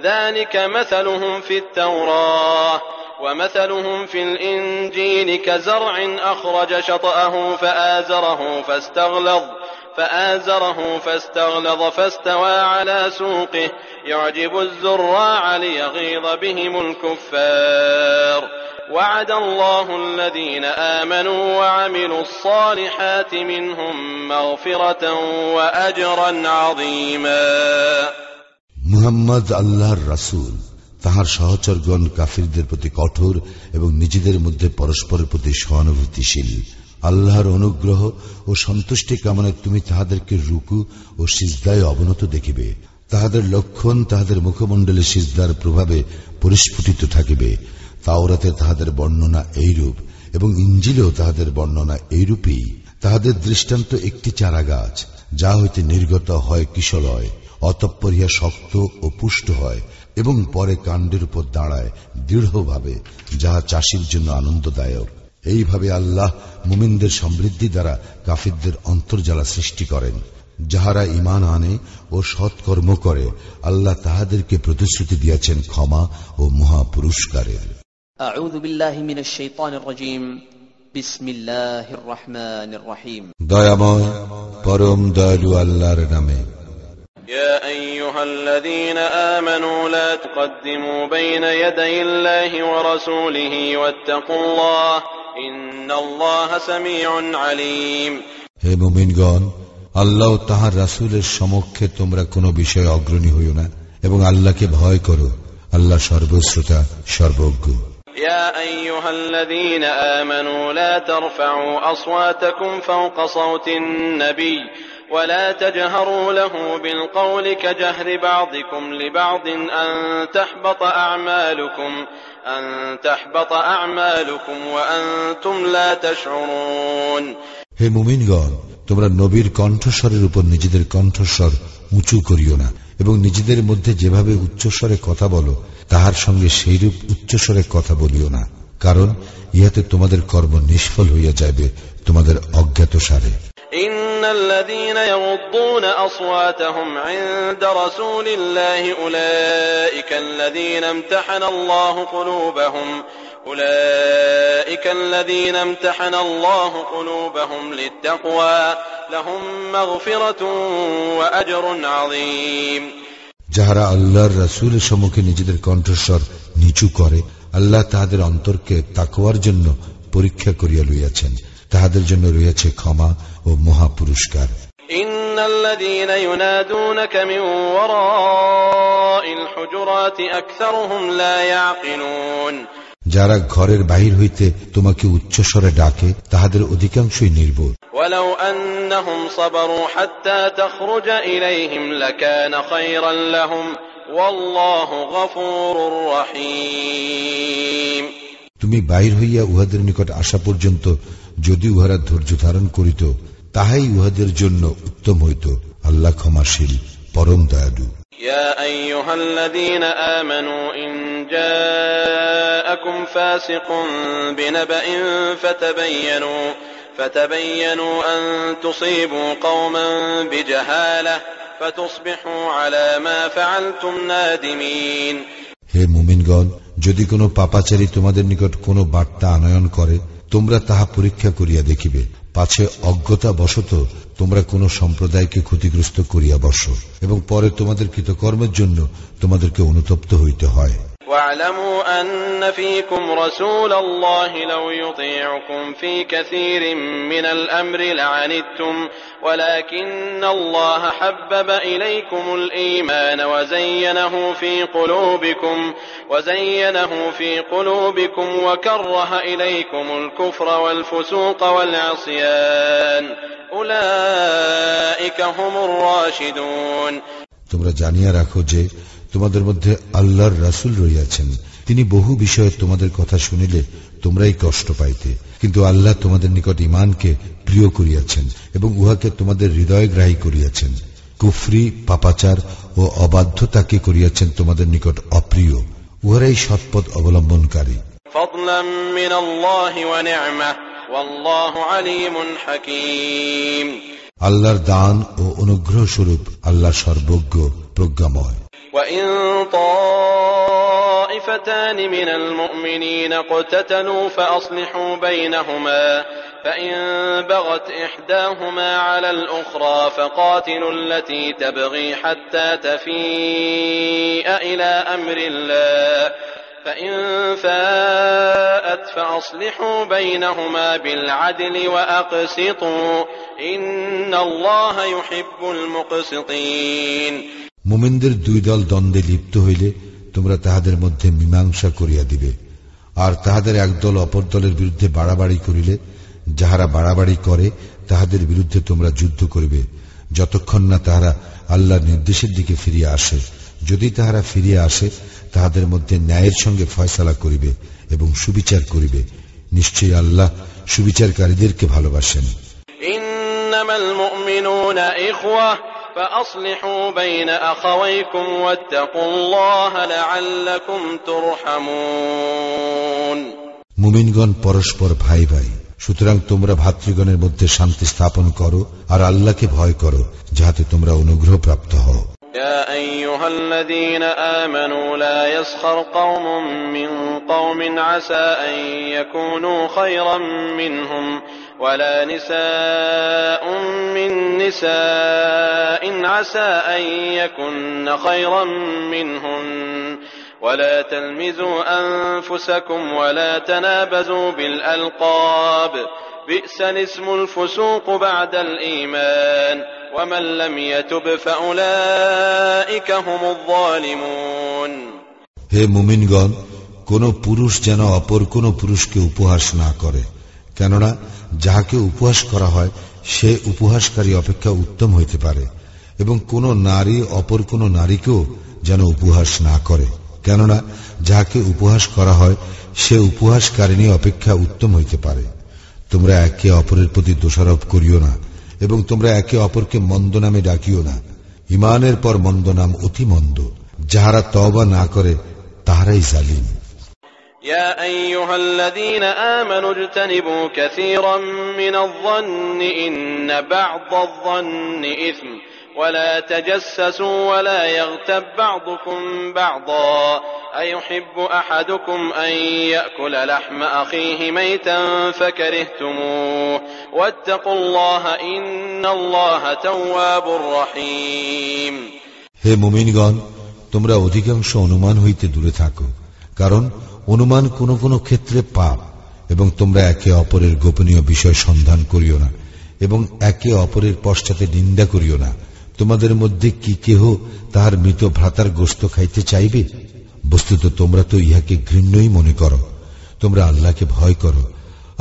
ذلك مثلهم في التوراة ومثلهم في الإنجيل كزرع أخرج شطأه فآزره فاستغلظ فاستوى على سوقه يعجب الزراع ليغيظ بهم الكفار وعد الله الذين آمنوا وعملوا الصالحات منهم مغفرة وأجرا عظيما মুহাম্মদ আল্লাহর রাসূল, তাহার সহচরগণ কাফিরদের প্রতি কঠোর এবং নিজেদের মধ্যে পরস্পরের প্রতি সহানুভূতিশীল। আল্লাহর অনুগ্রহ ও সন্তুষ্টি কামনায় তুমি তাহাদেরকে রুকু ও সিজদায় অবনত দেখিবে। তাহাদের লক্ষণ তাহাদের মুখমণ্ডলে সিজদার প্রভাবে পরিস্ফুটিত থাকিবে। তাওরাতে তাহাদের বর্ণনা এইরূপ এবং ইঞ্জিলেও তাহাদের বর্ণনা এইরূপই। তাহাদের দৃষ্টান্ত একটি চারা গাছ, যা হইতে নির্গত হয় কিশলয়, অতঃপর ইহা শক্ত ও পুষ্ট হয় এবং পরে কাণ্ডের উপর দাঁড়ায় দৃঢ়ভাবে, যাহা চাষীর জন্য আনন্দদায়ক। এইভাবে আল্লাহ মুমিনদের সমৃদ্ধি দ্বারা কাফিরদের অন্তর্জালা সৃষ্টি করেন। যাহারা ঈমান আনে ও সৎকর্ম করে আল্লাহ তাহাদেরকে প্রতিশ্রুতি দিয়েছেন ক্ষমা ও মহা পুরস্কারের। আউযু বিল্লাহি মিনাশ শাইতানির রাজীম বিসমিল্লাহির রহমানির রহিম। দয়াময় পরম দয়ালু আল্লাহর নামে। يا أيها الذين آمنوا لا تقدموا بين يدي الله ورسوله واتقوا الله إن الله سميع عليم হে মুমিনগণ, আল্লাহ ও তাহার রাসূলের সমক্ষে তোমরা কোনো বিষয়ে অগ্রণী হইও না এবং আল্লাহকে ভয় করো। আল্লাহ সর্বশ্রোতা সর্বজ্ঞ। يا أيها الذين آمنوا لا ترفعوا أصواتكم فوق صوت النبي ولا تجهروا له بالقول كجهر بعضكم لبعض أن تحبط أعمالكم وأنتم لا تشعرون. হে মুমিনগণ, তোমরা নবীর কণ্ঠস্বরের উপর নিজেদের কণ্ঠস্বর উঁচু করিও না, এবং নিজেদের মধ্যে যেভাবে উচ্চস্বরে কথা বলো তাহার সঙ্গে সেইরূপ উচ্চস্বরে কথা বলিও না, কারণ ইহাতে তোমাদের কর্ম নিষ্ফল হইয়া যাইবে তোমাদের অজ্ঞাতসারে। إن الذين يغضون أصواتهم عند رسول الله أولئك الذين امتحن الله قلوبهم للتقوى لهم مغفرة وأجر عظيم. যাহারা আল্লাহর রাসূলের সম্মুখে নিজেদের কণ্ঠস্বর নিচু করে, আল্লাহ তাহাদের অন্তরকে তাকওয়ার জন্য পরীক্ষা করিয়া লইয়াছেন, তাহাদের জন্য রয়েছে ক্ষমা ও মহা পুরস্কার। ইন্নাল্লাযীনা ইউনাদুনাকা মিন ওয়ারাইল হুজুরাতি আকসারুহুম লা ইয়াকিলুন। যারা ঘরের বাহির হইতে তোমাকে উচ্চস্বরে ডাকে তাহাদের অধিকাংশই নির্বোধ। ওয়ালাউ আন্নাহুম সাবারু হাত্তা তাখরুজা ইলাইহিম লাকানা খায়রান লাহুম ওয়াল্লাহু গফুরুর রহিম। তুমি বাহির হইয়া উহাদের নিকট আসা পর্যন্ত যদি উহারা ধৈর্য ধারণ করিত তাহাই উহাদের জন্য উত্তম হইত। আল্লাহ ক্ষমাশীল, পরম দয়ালু। ইয়া আইয়ুহাল্লাযীনা আমানু ইন জাআকুম ফাসিকুন বিনাবাইন ফাতাবায়ানু আন তুসীবু কওমান বিজাহালাহ ফাতুসবিহু আলা মা ফাআলতুম নাদিমিন। হে মুমিনগণ, যদি কোনো পাপাচারী তোমাদের নিকট কোনো বার্তা আনয়ন করে তোমরা তাহা পরীক্ষা করিয়া দেখিবে, পাছে অজ্ঞতা বশত তোমরা কোন সম্প্রদায়কে ক্ষতিগ্রস্ত করিয়া বসো এবং পরে তোমাদের কৃতকর্মের জন্য তোমাদেরকে অনুতপ্ত হইতে হয়। واعلموا أن فيكم رسول الله لو يطيعكم في كثير من الأمر لعنتم ولكن الله حبب إليكم الإيمان وزينه في قلوبكم وكره إليكم الكفر والفسوق والعصيان أولئك هم الراشدون. তোমরা জানিয়া রাখো যে তোমাদের মধ্যে আল্লাহর রাসূল রহিয়াছেন, তিনি বহু বিষয়ে তোমাদের কথা শুনিলে তোমরাই কষ্ট পাইতে, কিন্তু আল্লাহ তোমাদের নিকট ঈমানকে প্রিয় করিয়াছেন এবং উহাকে তোমাদের হৃদয়গ্রাহী করিয়াছেন। কুফরি, পাপাচার ও অবাধ্যতাকে করিয়াছেন তোমাদের নিকট অপ্রিয়। উহারাই সৎপথ অবলম্বনকারী। ফাদলাম মিনাল্লাহি ওয়া নি'মা ওয়াল্লাহু আলীমুন হাকীম। আল্লাহর দান ও অনুগ্রহ স্বরূপ আল্লাহ সর্বজ্ঞ, প্রজ্ঞাময়। وَإِن طَائِفَتَانِ مِنَ الْمُؤْمِنِينَ اقْتَتَلُوا فَأَصْلِحُوا بَيْنَهُمَا فَإِن بَغَتْ إِحْدَاهُمَا عَلَى الْأُخْرَى فَقَاتِلُوا الَّتِي تَبْغِي حَتَّى تَفِيءَ إِلَى أَمْرِ اللَّهِ فَإِن فَاءَتْ فَأَصْلِحُوا بَيْنَهُمَا بِالْعَدْلِ وَأَقْسِطُوا إِنَّ اللَّهَ يُحِبُّ الْمُقْسِطِينَ. মুমিনদের দুই দল দ্বন্দ্বে লিপ্ত হইলে তোমরা তাহাদের মধ্যে মীমাংসা করিয়া দিবে, আর তাহাদের একদল অপর দলের বিরুদ্ধে বাড়াবাড়ি করিলে যাহারা বাড়াবাড়ি করে তাহাদের বিরুদ্ধে তোমরা যুদ্ধ করিবে যতক্ষণ না তাহারা আল্লাহর নির্দেশের দিকে ফিরিয়া আসে। যদি তাহারা ফিরিয়া আসে তাহাদের মধ্যে ন্যায়ের সঙ্গে ফয়সালা করিবে এবং সুবিচার করিবে। নিশ্চয়ই আল্লাহ সুবিচারকারীদেরকে ভালোবাসেন। ইন্নামাল মুমিনুনা ইখওয়া فأصلحوا بين أخويكم واتقوا الله لعلكم ترحمون. মুমিনগণ পরস্পর ভাই ভাই, সুতরাং তোমরা ভাতৃগণের মধ্যে শান্তি স্থাপন করো আর আল্লাহকে ভয় করো যাহাতে তোমরা অনুগ্রহ প্রাপ্ত হও। يا أيها الذين آمنوا لا يسخر قوم من قوم عسى أن يكونوا خيرا منهم ولا نساء من نساء عسى أن يكن خيرا منهن ولا تلمزوا أنفسكم ولا تنابزوا بالألقاب بئس الاسم الفسوق بعد الإيمان ومن لم يتب فأولئك هم الظالمون. হে মুমিনগণ, কোন পুরুষ যেন অপর কোন পুরুষকে উপহাস না করে, কেননা যাহাকে উপহাস করা হয় সে উপহাসকারী অপেক্ষা উত্তম হইতে পারে, এবং কোন নারী অপর কোন নারীকেও যেন উপহাস না করে, কেননা যাকে উপহাস করা হয় সে উপহাসকারিণী অপেক্ষা উত্তম হইতে পারে। তোমরা একে অপরের প্রতি দোষারোপ করিও না, এবং তোমরা একে অপরকে মন্দ নামে ডাকিও না। ইমানের পর মন্দ নাম অতি মন্দ। যাহারা তওবা না করে তাহারাই জালিম। يا أيها الذين آمنوا اجتنبوا كثيرا من الظن إن بعض الظن إثم ولا تجسسوا ولا يغتب بعضكم بعضا أيحب أحدكم أن يأكل لحم أخيه ميتا فكرهتموه واتقوا الله إن الله تواب رحيم। হে মুমিনগণ, তোমরা অধিকাংশ অনুমান হইতে দূরে থাকো, কারণ অনুমান কোন কোন ক্ষেত্রে পাপ, এবং তোমরা একে অপরের গোপনীয় বিষয় সন্ধান করিও না, এবং একে অপরের পশ্চাতে নিন্দা করিও না। তোমাদের মধ্যে কি কেহ তাহার মৃত ভ্রাতার গোশত খাইতে চাইবে? বস্তুত তোমরা তো ইহাকে ঘৃণ্যই মনে করো। তোমরা আল্লাহকে ভয় করো।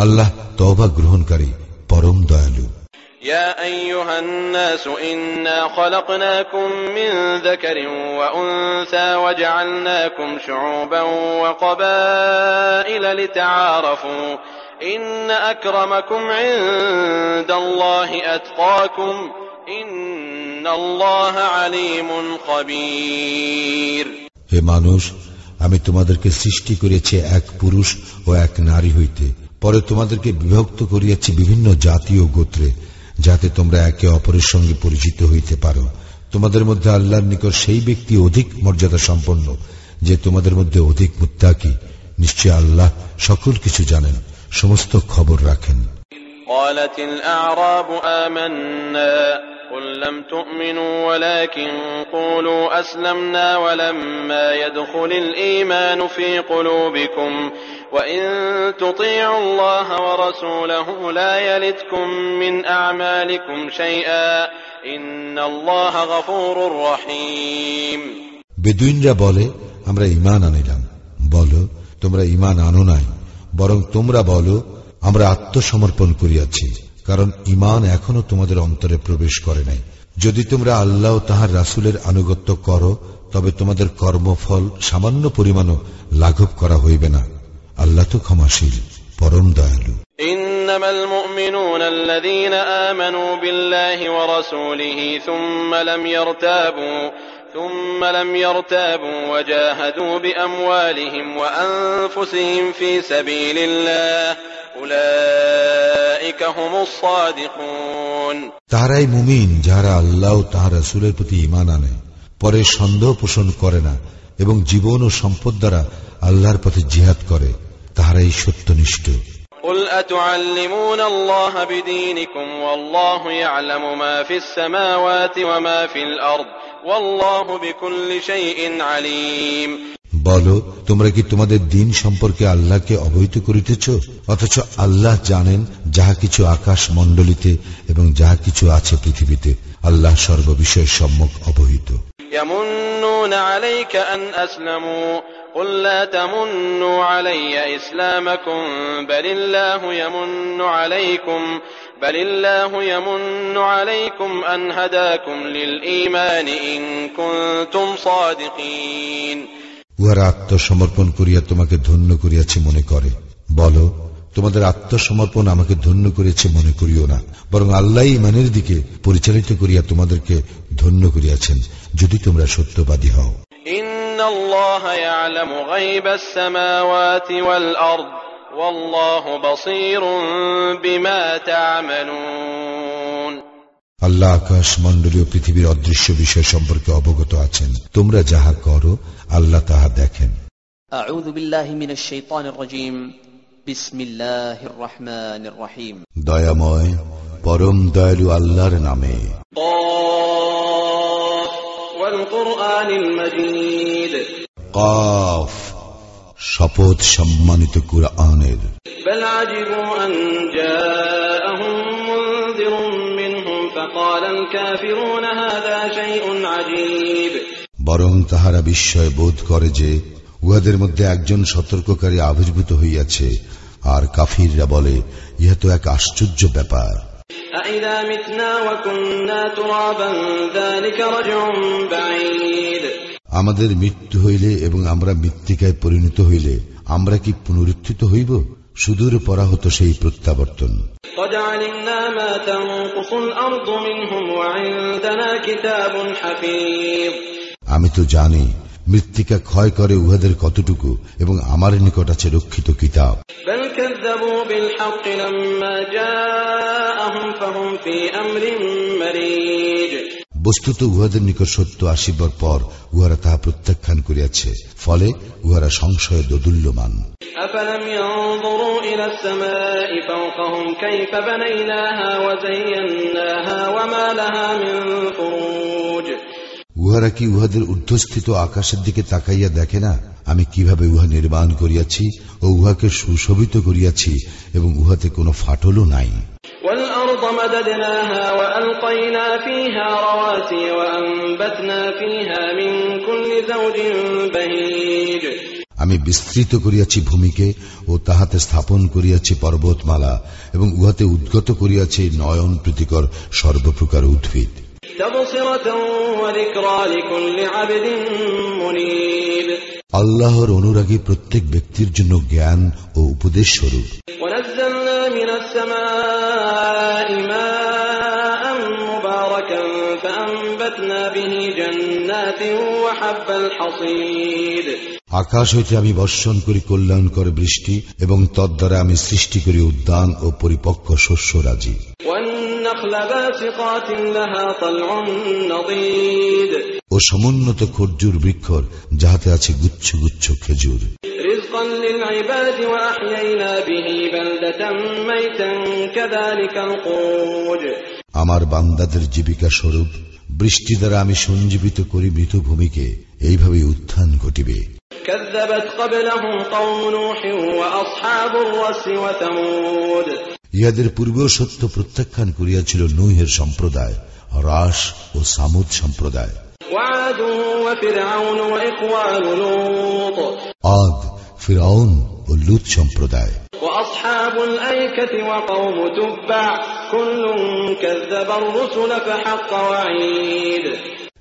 আল্লাহ তওবা গ্রহণকারী, পরম দয়ালু। يا أيها الناس إنا خلقناكم من ذكر وأنثى وجعلناكم شعوبا وقبائل لتعارفوا إن أكرمكم عند الله أتقاكم إن الله عليم خبير। হে মানুষ, আমি তোমাদেরকে সৃষ্টি করেছি এক পুরুষ ও এক নারী হইতে, পরে তোমাদেরকে বিভক্ত করিয়াছি বিভিন্ন জাতি ও গোত্রে, যাতে তোমরা একে অপরের সঙ্গে পরিচিত হইতে পারো। তোমাদের মধ্যে আল্লাহর নিকট সেই ব্যক্তি অধিক মর্যাদা সম্পন্ন যে তোমাদের মধ্যে অধিক মুত্তাকি। নিশ্চয় আল্লাহ সকল কিছু জানেন, সমস্ত খবর রাখেন। قالت الأعراب آمنا قل لم تؤمنوا ولكن قولوا أسلمنا ولما يدخل الإيمان في قلوبكم وإن تطيعوا الله ورسوله لا يلتكم من أعمالكم شيئا إن الله غفور رحيم। বেদুইনরা বলে, আমরা ঈমান আনিলাম। বলো, তোমরা ঈমান আনো নাই, বরং তোমরা বলো, আমরা আত্মসমর্পণ করিয়াছি, কারণ ঈমান এখনো তোমাদের অন্তরে প্রবেশ করে নাই। যদি তোমরা আল্লাহ ও তাহার রাসূলের আনুগত্য করো, তবে তোমাদের কর্মফল সামান্য পরিমাণও লাঘব করা হইবে না। আল্লাহ তো ক্ষমাশীল, পরম দয়ালু। ইন্নামাল মুমিনুনা আল্লাযীনা আমানু বিল্লাহি ওয়া রাসূলিহি সুম্মা লাম ইয়ারতাবু ওয়া জাহাদু বিআমওয়ালিহিম ওয়া আনফুসিহিম ফি সাবিলিল্লাহ উলাইকা হুমুস সাদিকুন। তাহারাই মুমিন যাহারা আল্লাহ ও তাহার রাসূলের প্রতি ঈমান আনে, পরে সন্দেহ পোষণ করে না, এবং জীবন ও সম্পদ দ্বারা আল্লাহর পথে জিহাদ করে, তাহারাই সত্যনিষ্ঠ। قل أتعلمون الله بدينكم والله يعلم ما في السماوات وما في الأرض والله بكل شيء عليم। বলো, তোমরা কি তোমাদের দ্বীন সম্পর্কে আল্লাহকে অবহিত করিতেছ, অথচ আল্লাহ জানেন যাহা কিছু আকাশ মণ্ডলীতে এবং যাহা কিছু আছে পৃথিবীতে। আল্লাহ সর্ববিষয়ে সম্যক অবহিত। يمنون عليك أن أسلموا قل لا تمنوا علي إسلامكم بل الله يمن عليكم أن هداكم للإيمان إن كنتم صادقين। উহারা আত্মসমর্পণ করিয়া তোমাকে ধন্য করিয়াছে মনে করে। বলো, তোমাদের আত্মসমর্পণ আমাকে ধন্য করিয়াছে মনে করিও না, বরং আল্লাহ ঈমানের দিকে পরিচালিত করিয়া তোমাদেরকে ধন্য করিয়াছেন, যদি তোমরা সত্যবাদী হও। ইন্নাল্লাহা ইয়ালামু গায়বাস সামাওয়াতি ওয়াল আরদ ওয়াল্লাহু বাসীরুন বিমা তা'মালুন। আল্লাহ আকাশ মণ্ডলী ও পৃথিবীর অদৃশ্য বিষয় সম্পর্কে অবগত আছেন। তোমরা যাহা করো আল্লাহ তাহা দেখেন। আউযু বিল্লাহি মিনাশ শাইতানির রাজীম। বিসমিল্লাহির রহমানির রহিম। দয়াময় পরম দয়ালু আল্লাহর নামে। ক্বাফ ওয়াল কুরআনিল মাজিদ। ক্বাফ, শপথ সম্মানিত কুরআনের। বাল আজিবু আন জাআহুম মুনযিরুন মিনহুম ফাকালাল কাফিরুনা হাযা শাইউন আজীব। বরং তাহারা বিস্ময় বোধ করে যে উহাদের মধ্যে একজন সতর্ককারী আবির্ভূত হইয়াছে, আর কাফিররা বলে, ইহা তো এক আশ্চর্য ব্যাপার। أإذا متنا وكنا ترابا ذلك رجع بعيد আমাদের মৃত্যু হইলে এবং আমরা মৃত্তিকায় পরিণত হইলে আমরা কি পুনরুত্থিত হইব? সুদূর পরাহত সেই প্রত্যাবর্তন। قد علمنا ما تنقص الأرض منهم وعندنا كتاب حفيظ আমি তো জানি মৃত্তিকা ক্ষয় করে উহাদের কতটুকু এবং আমার নিকট আছে রক্ষিত কিতাব। بل كذبوا بالحق لما جاءهم فهم في أمر مريج বস্তুত উহাদের নিকট সত্য আসিবার পর উহারা তাহা প্রত্যাখ্যান করিয়াছে, ফলে উহারা সংশয়ে দোদুল্যমান। أفلم ينظروا إلى السماء فوقهم كيف بنيناها وزيناها وما لها من فروج উহারা কি উহাদের ঊর্ধ্বস্থিত আকাশের দিকে তাকাইয়া দেখে না আমি কিভাবে উহা নির্মাণ করিয়াছি ও উহাকে সুশোভিত করিয়াছি এবং উহাতে কোনো ফাটলও নাই। والأرض مددناها وألقينا فيها رواسي وأنبتنا فيها من كل زوج بهيج আমি বিস্তৃত করিয়াছি ভূমিকে ও তাহাতে স্থাপন করিয়াছি পর্বতমালা এবং উহাতে উদ্গত করিয়াছি নয়ন প্রীতিকর সর্বপ্রকার উদ্ভিদ। আল্লাহর অনুরাগী প্রত্যেক ব্যক্তির জন্য জ্ঞান ও উপদেশ স্বরূপ। আকাশ হইতে আমি বর্ষণ করি কল্যাণকর বৃষ্টি এবং তদ্বারা আমি সৃষ্টি করি উদ্যান ও পরিপক্ক শস্যরাজি। ও সমুন্নত খর্জুর বৃক্ষর যাহাতে আছে গুচ্ছ গুচ্ছ খেজুর। আমার বান্দাদের জীবিকা স্বরূপ বৃষ্টি দ্বারা আমি সঞ্জীবিত করি মৃত ভূমিকে, এইভাবে উত্থান ঘটিবে। ইহাদের পূর্বেও সত্য প্রত্যাখ্যান করিয়াছিল নূহের সম্প্রদায়, রাস ও সামুদ সম্প্রদায়। আদ, ফিরআউন ও লূত সম্প্রদায়।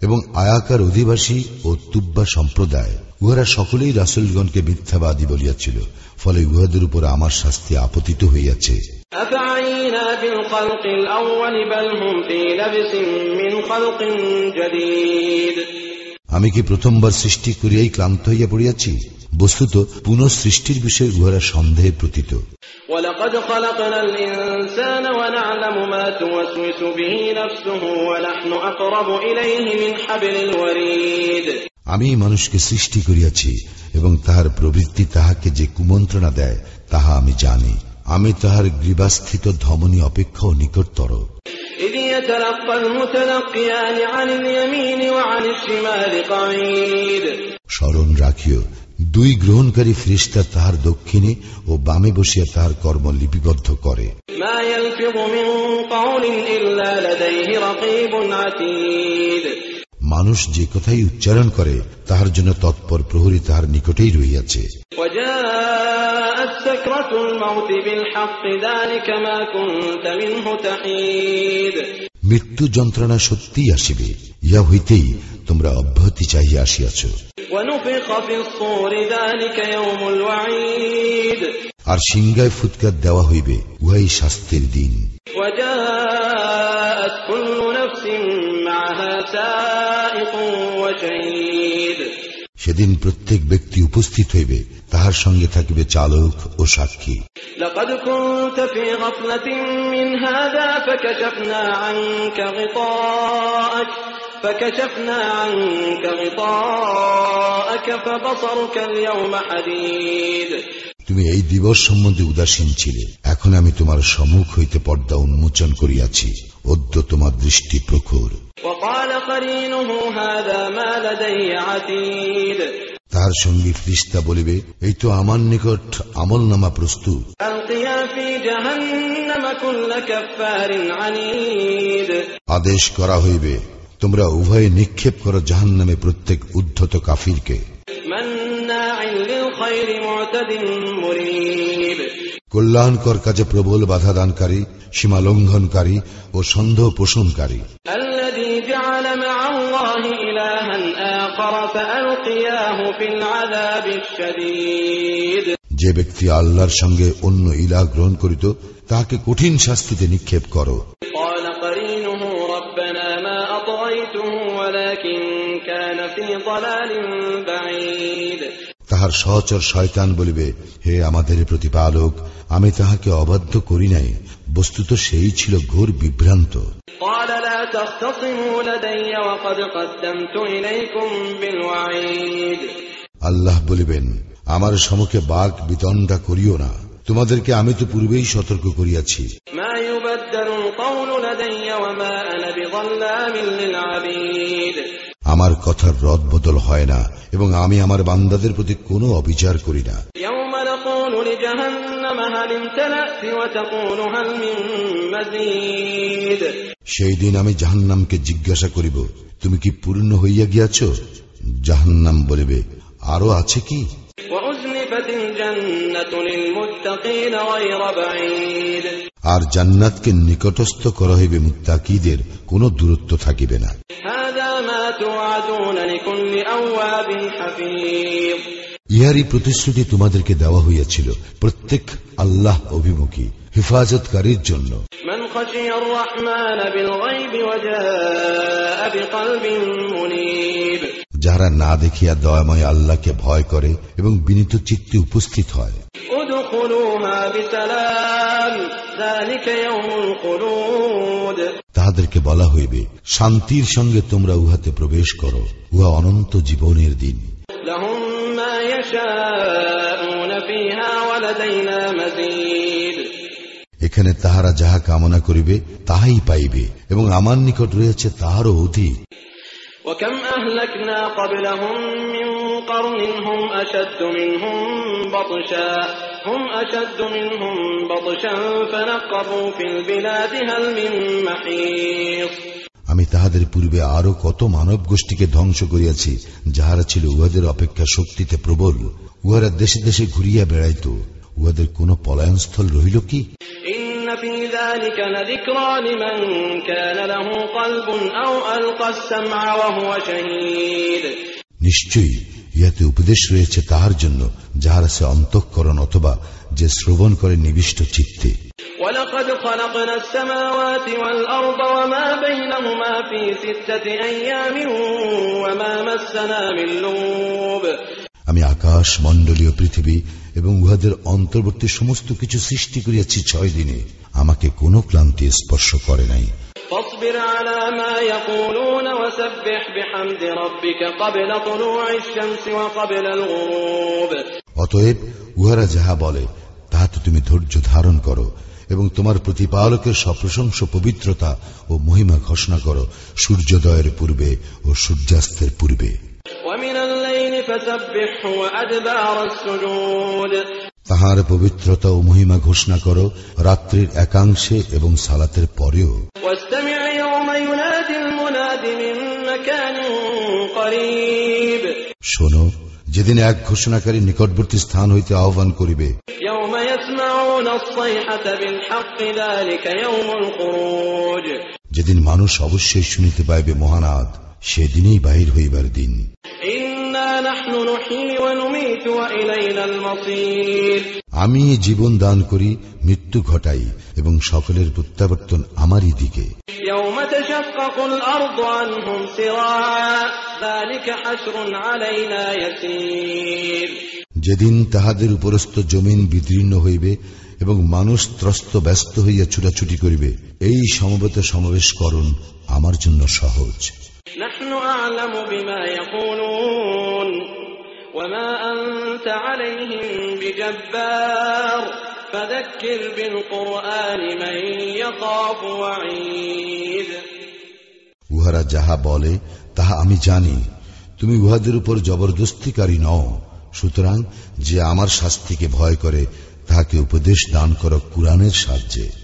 এবং আয়াকার অধিবাসী ও তুব্বা সম্প্রদায়, উহারা সকলেই রাসূলগণকে মিথ্যাবাদী বলিয়াছিল, ফলে উহাদের উপর আমার শাস্তি আপতিত হইয়াছে। আমি কি প্রথমবার সৃষ্টি করিয়াই ক্লান্ত হইয়া পড়িয়াছি? বস্তুত পুনঃ সৃষ্টির বিষয়ে উহারা সন্দেহে প্রতীত। আমি মানুষকে সৃষ্টি করিয়াছি এবং তাহার প্রবৃত্তি তাহাকে যে কুমন্ত্রণা দেয় তাহা আমি জানি। আমি তাহার গ্রীবাস্থিত ধমনী অপেক্ষাও নিকটতর। স্মরণ রাখিও, দুই গ্রহণকারী ফেরেশতা তাহার দক্ষিণে ও বামে বসিয়া তাহার কর্ম লিপিবদ্ধ করে। মানুষ যে কথাই উচ্চারণ করে তাহার জন্য তৎপর প্রহরী তাহার নিকটেই রহিয়াছে। মৃত্যু যন্ত্রণা সত্যিই আসিবে, ইহা হইতেই তোমরা অব্যাহতি চাহিয়া আসিয়াছ। আর সিংহায় ফুৎকার দেওয়া হইবে, উহাই শাস্তির দিন। সেদিন প্রত্যেক ব্যক্তি উপস্থিত হইবে, তাহার সঙ্গে থাকিবে চালক ও সাক্ষী। তুমি এই দিবস সম্বন্ধে উদাসীন ছিলে, এখন আমি তোমার সম্মুখ হইতে পর্দা উন্মোচন করিয়াছি, অদ্য তোমার দৃষ্টি প্রখর। তার সঙ্গে ফেরেশতা বলিবে, এই তো আমার নিকট আমল নামা প্রস্তুত। আদেশ করা হইবে, তোমরা উভয়ে নিক্ষেপ করো জাহান্নামে প্রত্যেক উদ্ধত কাফিরকে। কল্যাণকর কাজে প্রবল বাধা দানকারী, সীমা লঙ্ঘনকারী ও সন্দেহ পোষণকারী। যে ব্যক্তি আল্লাহর সঙ্গে অন্য ইলাহ গ্রহণ করিত তাকে কঠিন শাস্তিতে নিক্ষেপ করো। তাহার সহচর শয়তান বলিবে, হে আমাদের প্রতিপালক, আমি তাহাকে অবাধ্য করি নাই, বস্তুত সেই ছিল ঘোর বিভ্রান্ত। আল্লাহ বলিবেন, আমার সম্মুখে বাক বিতণ্ডা করিও না, তোমাদেরকে আমি তো পূর্বেই সতর্ক করিয়াছি। আমার কথার রদ বদল হয় না এবং আমি আমার বান্দাদের প্রতি কোনো অবিচার করি না। সেই দিন আমি জাহান্নামকে জিজ্ঞাসা করিব, তুমি কি পূর্ণ হইয়া গিয়াছ? জাহান্নাম বলিবে, আরো আছে কি? আর জান্নাতকে নিকটস্থ করা হইবে মুত্তাকিদের, কোনো দূরত্ব থাকিবে না। ইহারই প্রতিশ্রুতি তোমাদেরকে দেওয়া হইয়াছিল প্রত্যেক আল্লাহ অভিমুখী হেফাজতকারীর জন্য। যারা না দেখিয়া দয়াময় আল্লাহকে ভয় করে এবং বিনীত চিত্তে উপস্থিত হয়। তাহাদেরকে বলা হইবে, শান্তির সঙ্গে তোমরা উহাতে প্রবেশ করো, উহা অনন্ত জীবনের দিন। এখানে তাহারা যাহা কামনা করিবে তাহাই পাইবে এবং আমার নিকট রয়েছে তাহারও অধিক। وكم أهلكنا قبلهم من قرن هم أشد منهم بطشا فنقبوا في البلاد هل من محيص। আমি তাহাদের পূর্বে আরো কত মানব গোষ্ঠীকে ধ্বংস করিয়াছি যাহারা ছিল উহাদের অপেক্ষা শক্তিতে প্রবল। উহারা দেশে দেশে ঘুরিয়া বেড়াইত, উহাদের কোন পলায়নস্থল রহিল কি? নিশ্চয়ই ইহাতে উপদেশ রয়েছে তাহার জন্য যাহার সে অন্তঃকরণ অথবা যে শ্রবণ করে নিবিষ্ট চিত্তে। আমি আকাশ মণ্ডলীয় পৃথিবী এবং উহাদের অন্তর্বর্তী সমস্ত কিছু সৃষ্টি করিয়াছি 6 দিনে, আমাকে কোনো ক্লান্তি স্পর্শ করে নাই। অতএব উহারা যাহা বলে তাহাতে তুমি ধৈর্য ধারণ করো এবং তোমার প্রতিপালকের সপ্রশংস পবিত্রতা ও মহিমা ঘোষণা করো সূর্যোদয়ের পূর্বে ও সূর্যাস্তের পূর্বে। তাহার পবিত্রতা ও মহিমা ঘোষণা করো রাত্রির একাংশে এবং সালাতের পরেও। শোনো, যেদিন এক ঘোষণাকারী নিকটবর্তী স্থান হইতে আহ্বান করিবে, যেদিন মানুষ অবশ্যই শুনিতে পাইবে মহানাদ, সেদিনই বাহির হইবার দিন। আমি জীবন দান করি, মৃত্যু ঘটাই এবং সকলের প্রত্যাবর্তন আমারই দিকে। যেদিন তাহাদের উপরস্থ জমিন বিদীর্ণ হইবে এবং মানুষ ত্রস্ত ব্যস্ত হইয়া ছুটাছুটি করিবে, এই সমবেত সমাবেশ করণ আমার জন্য সহজ। وما أنت عليهم بجبار فذكر بالقرآن من يخاف وعيد। উহারা যাহা বলে তাহা আমি জানি, তুমি উহাদের উপর জবরদস্তিকারী নও, সুতরাং যে আমার শাস্তিকে ভয় করে তাহাকে উপদেশ দান করো কুরআনের সাহায্যে।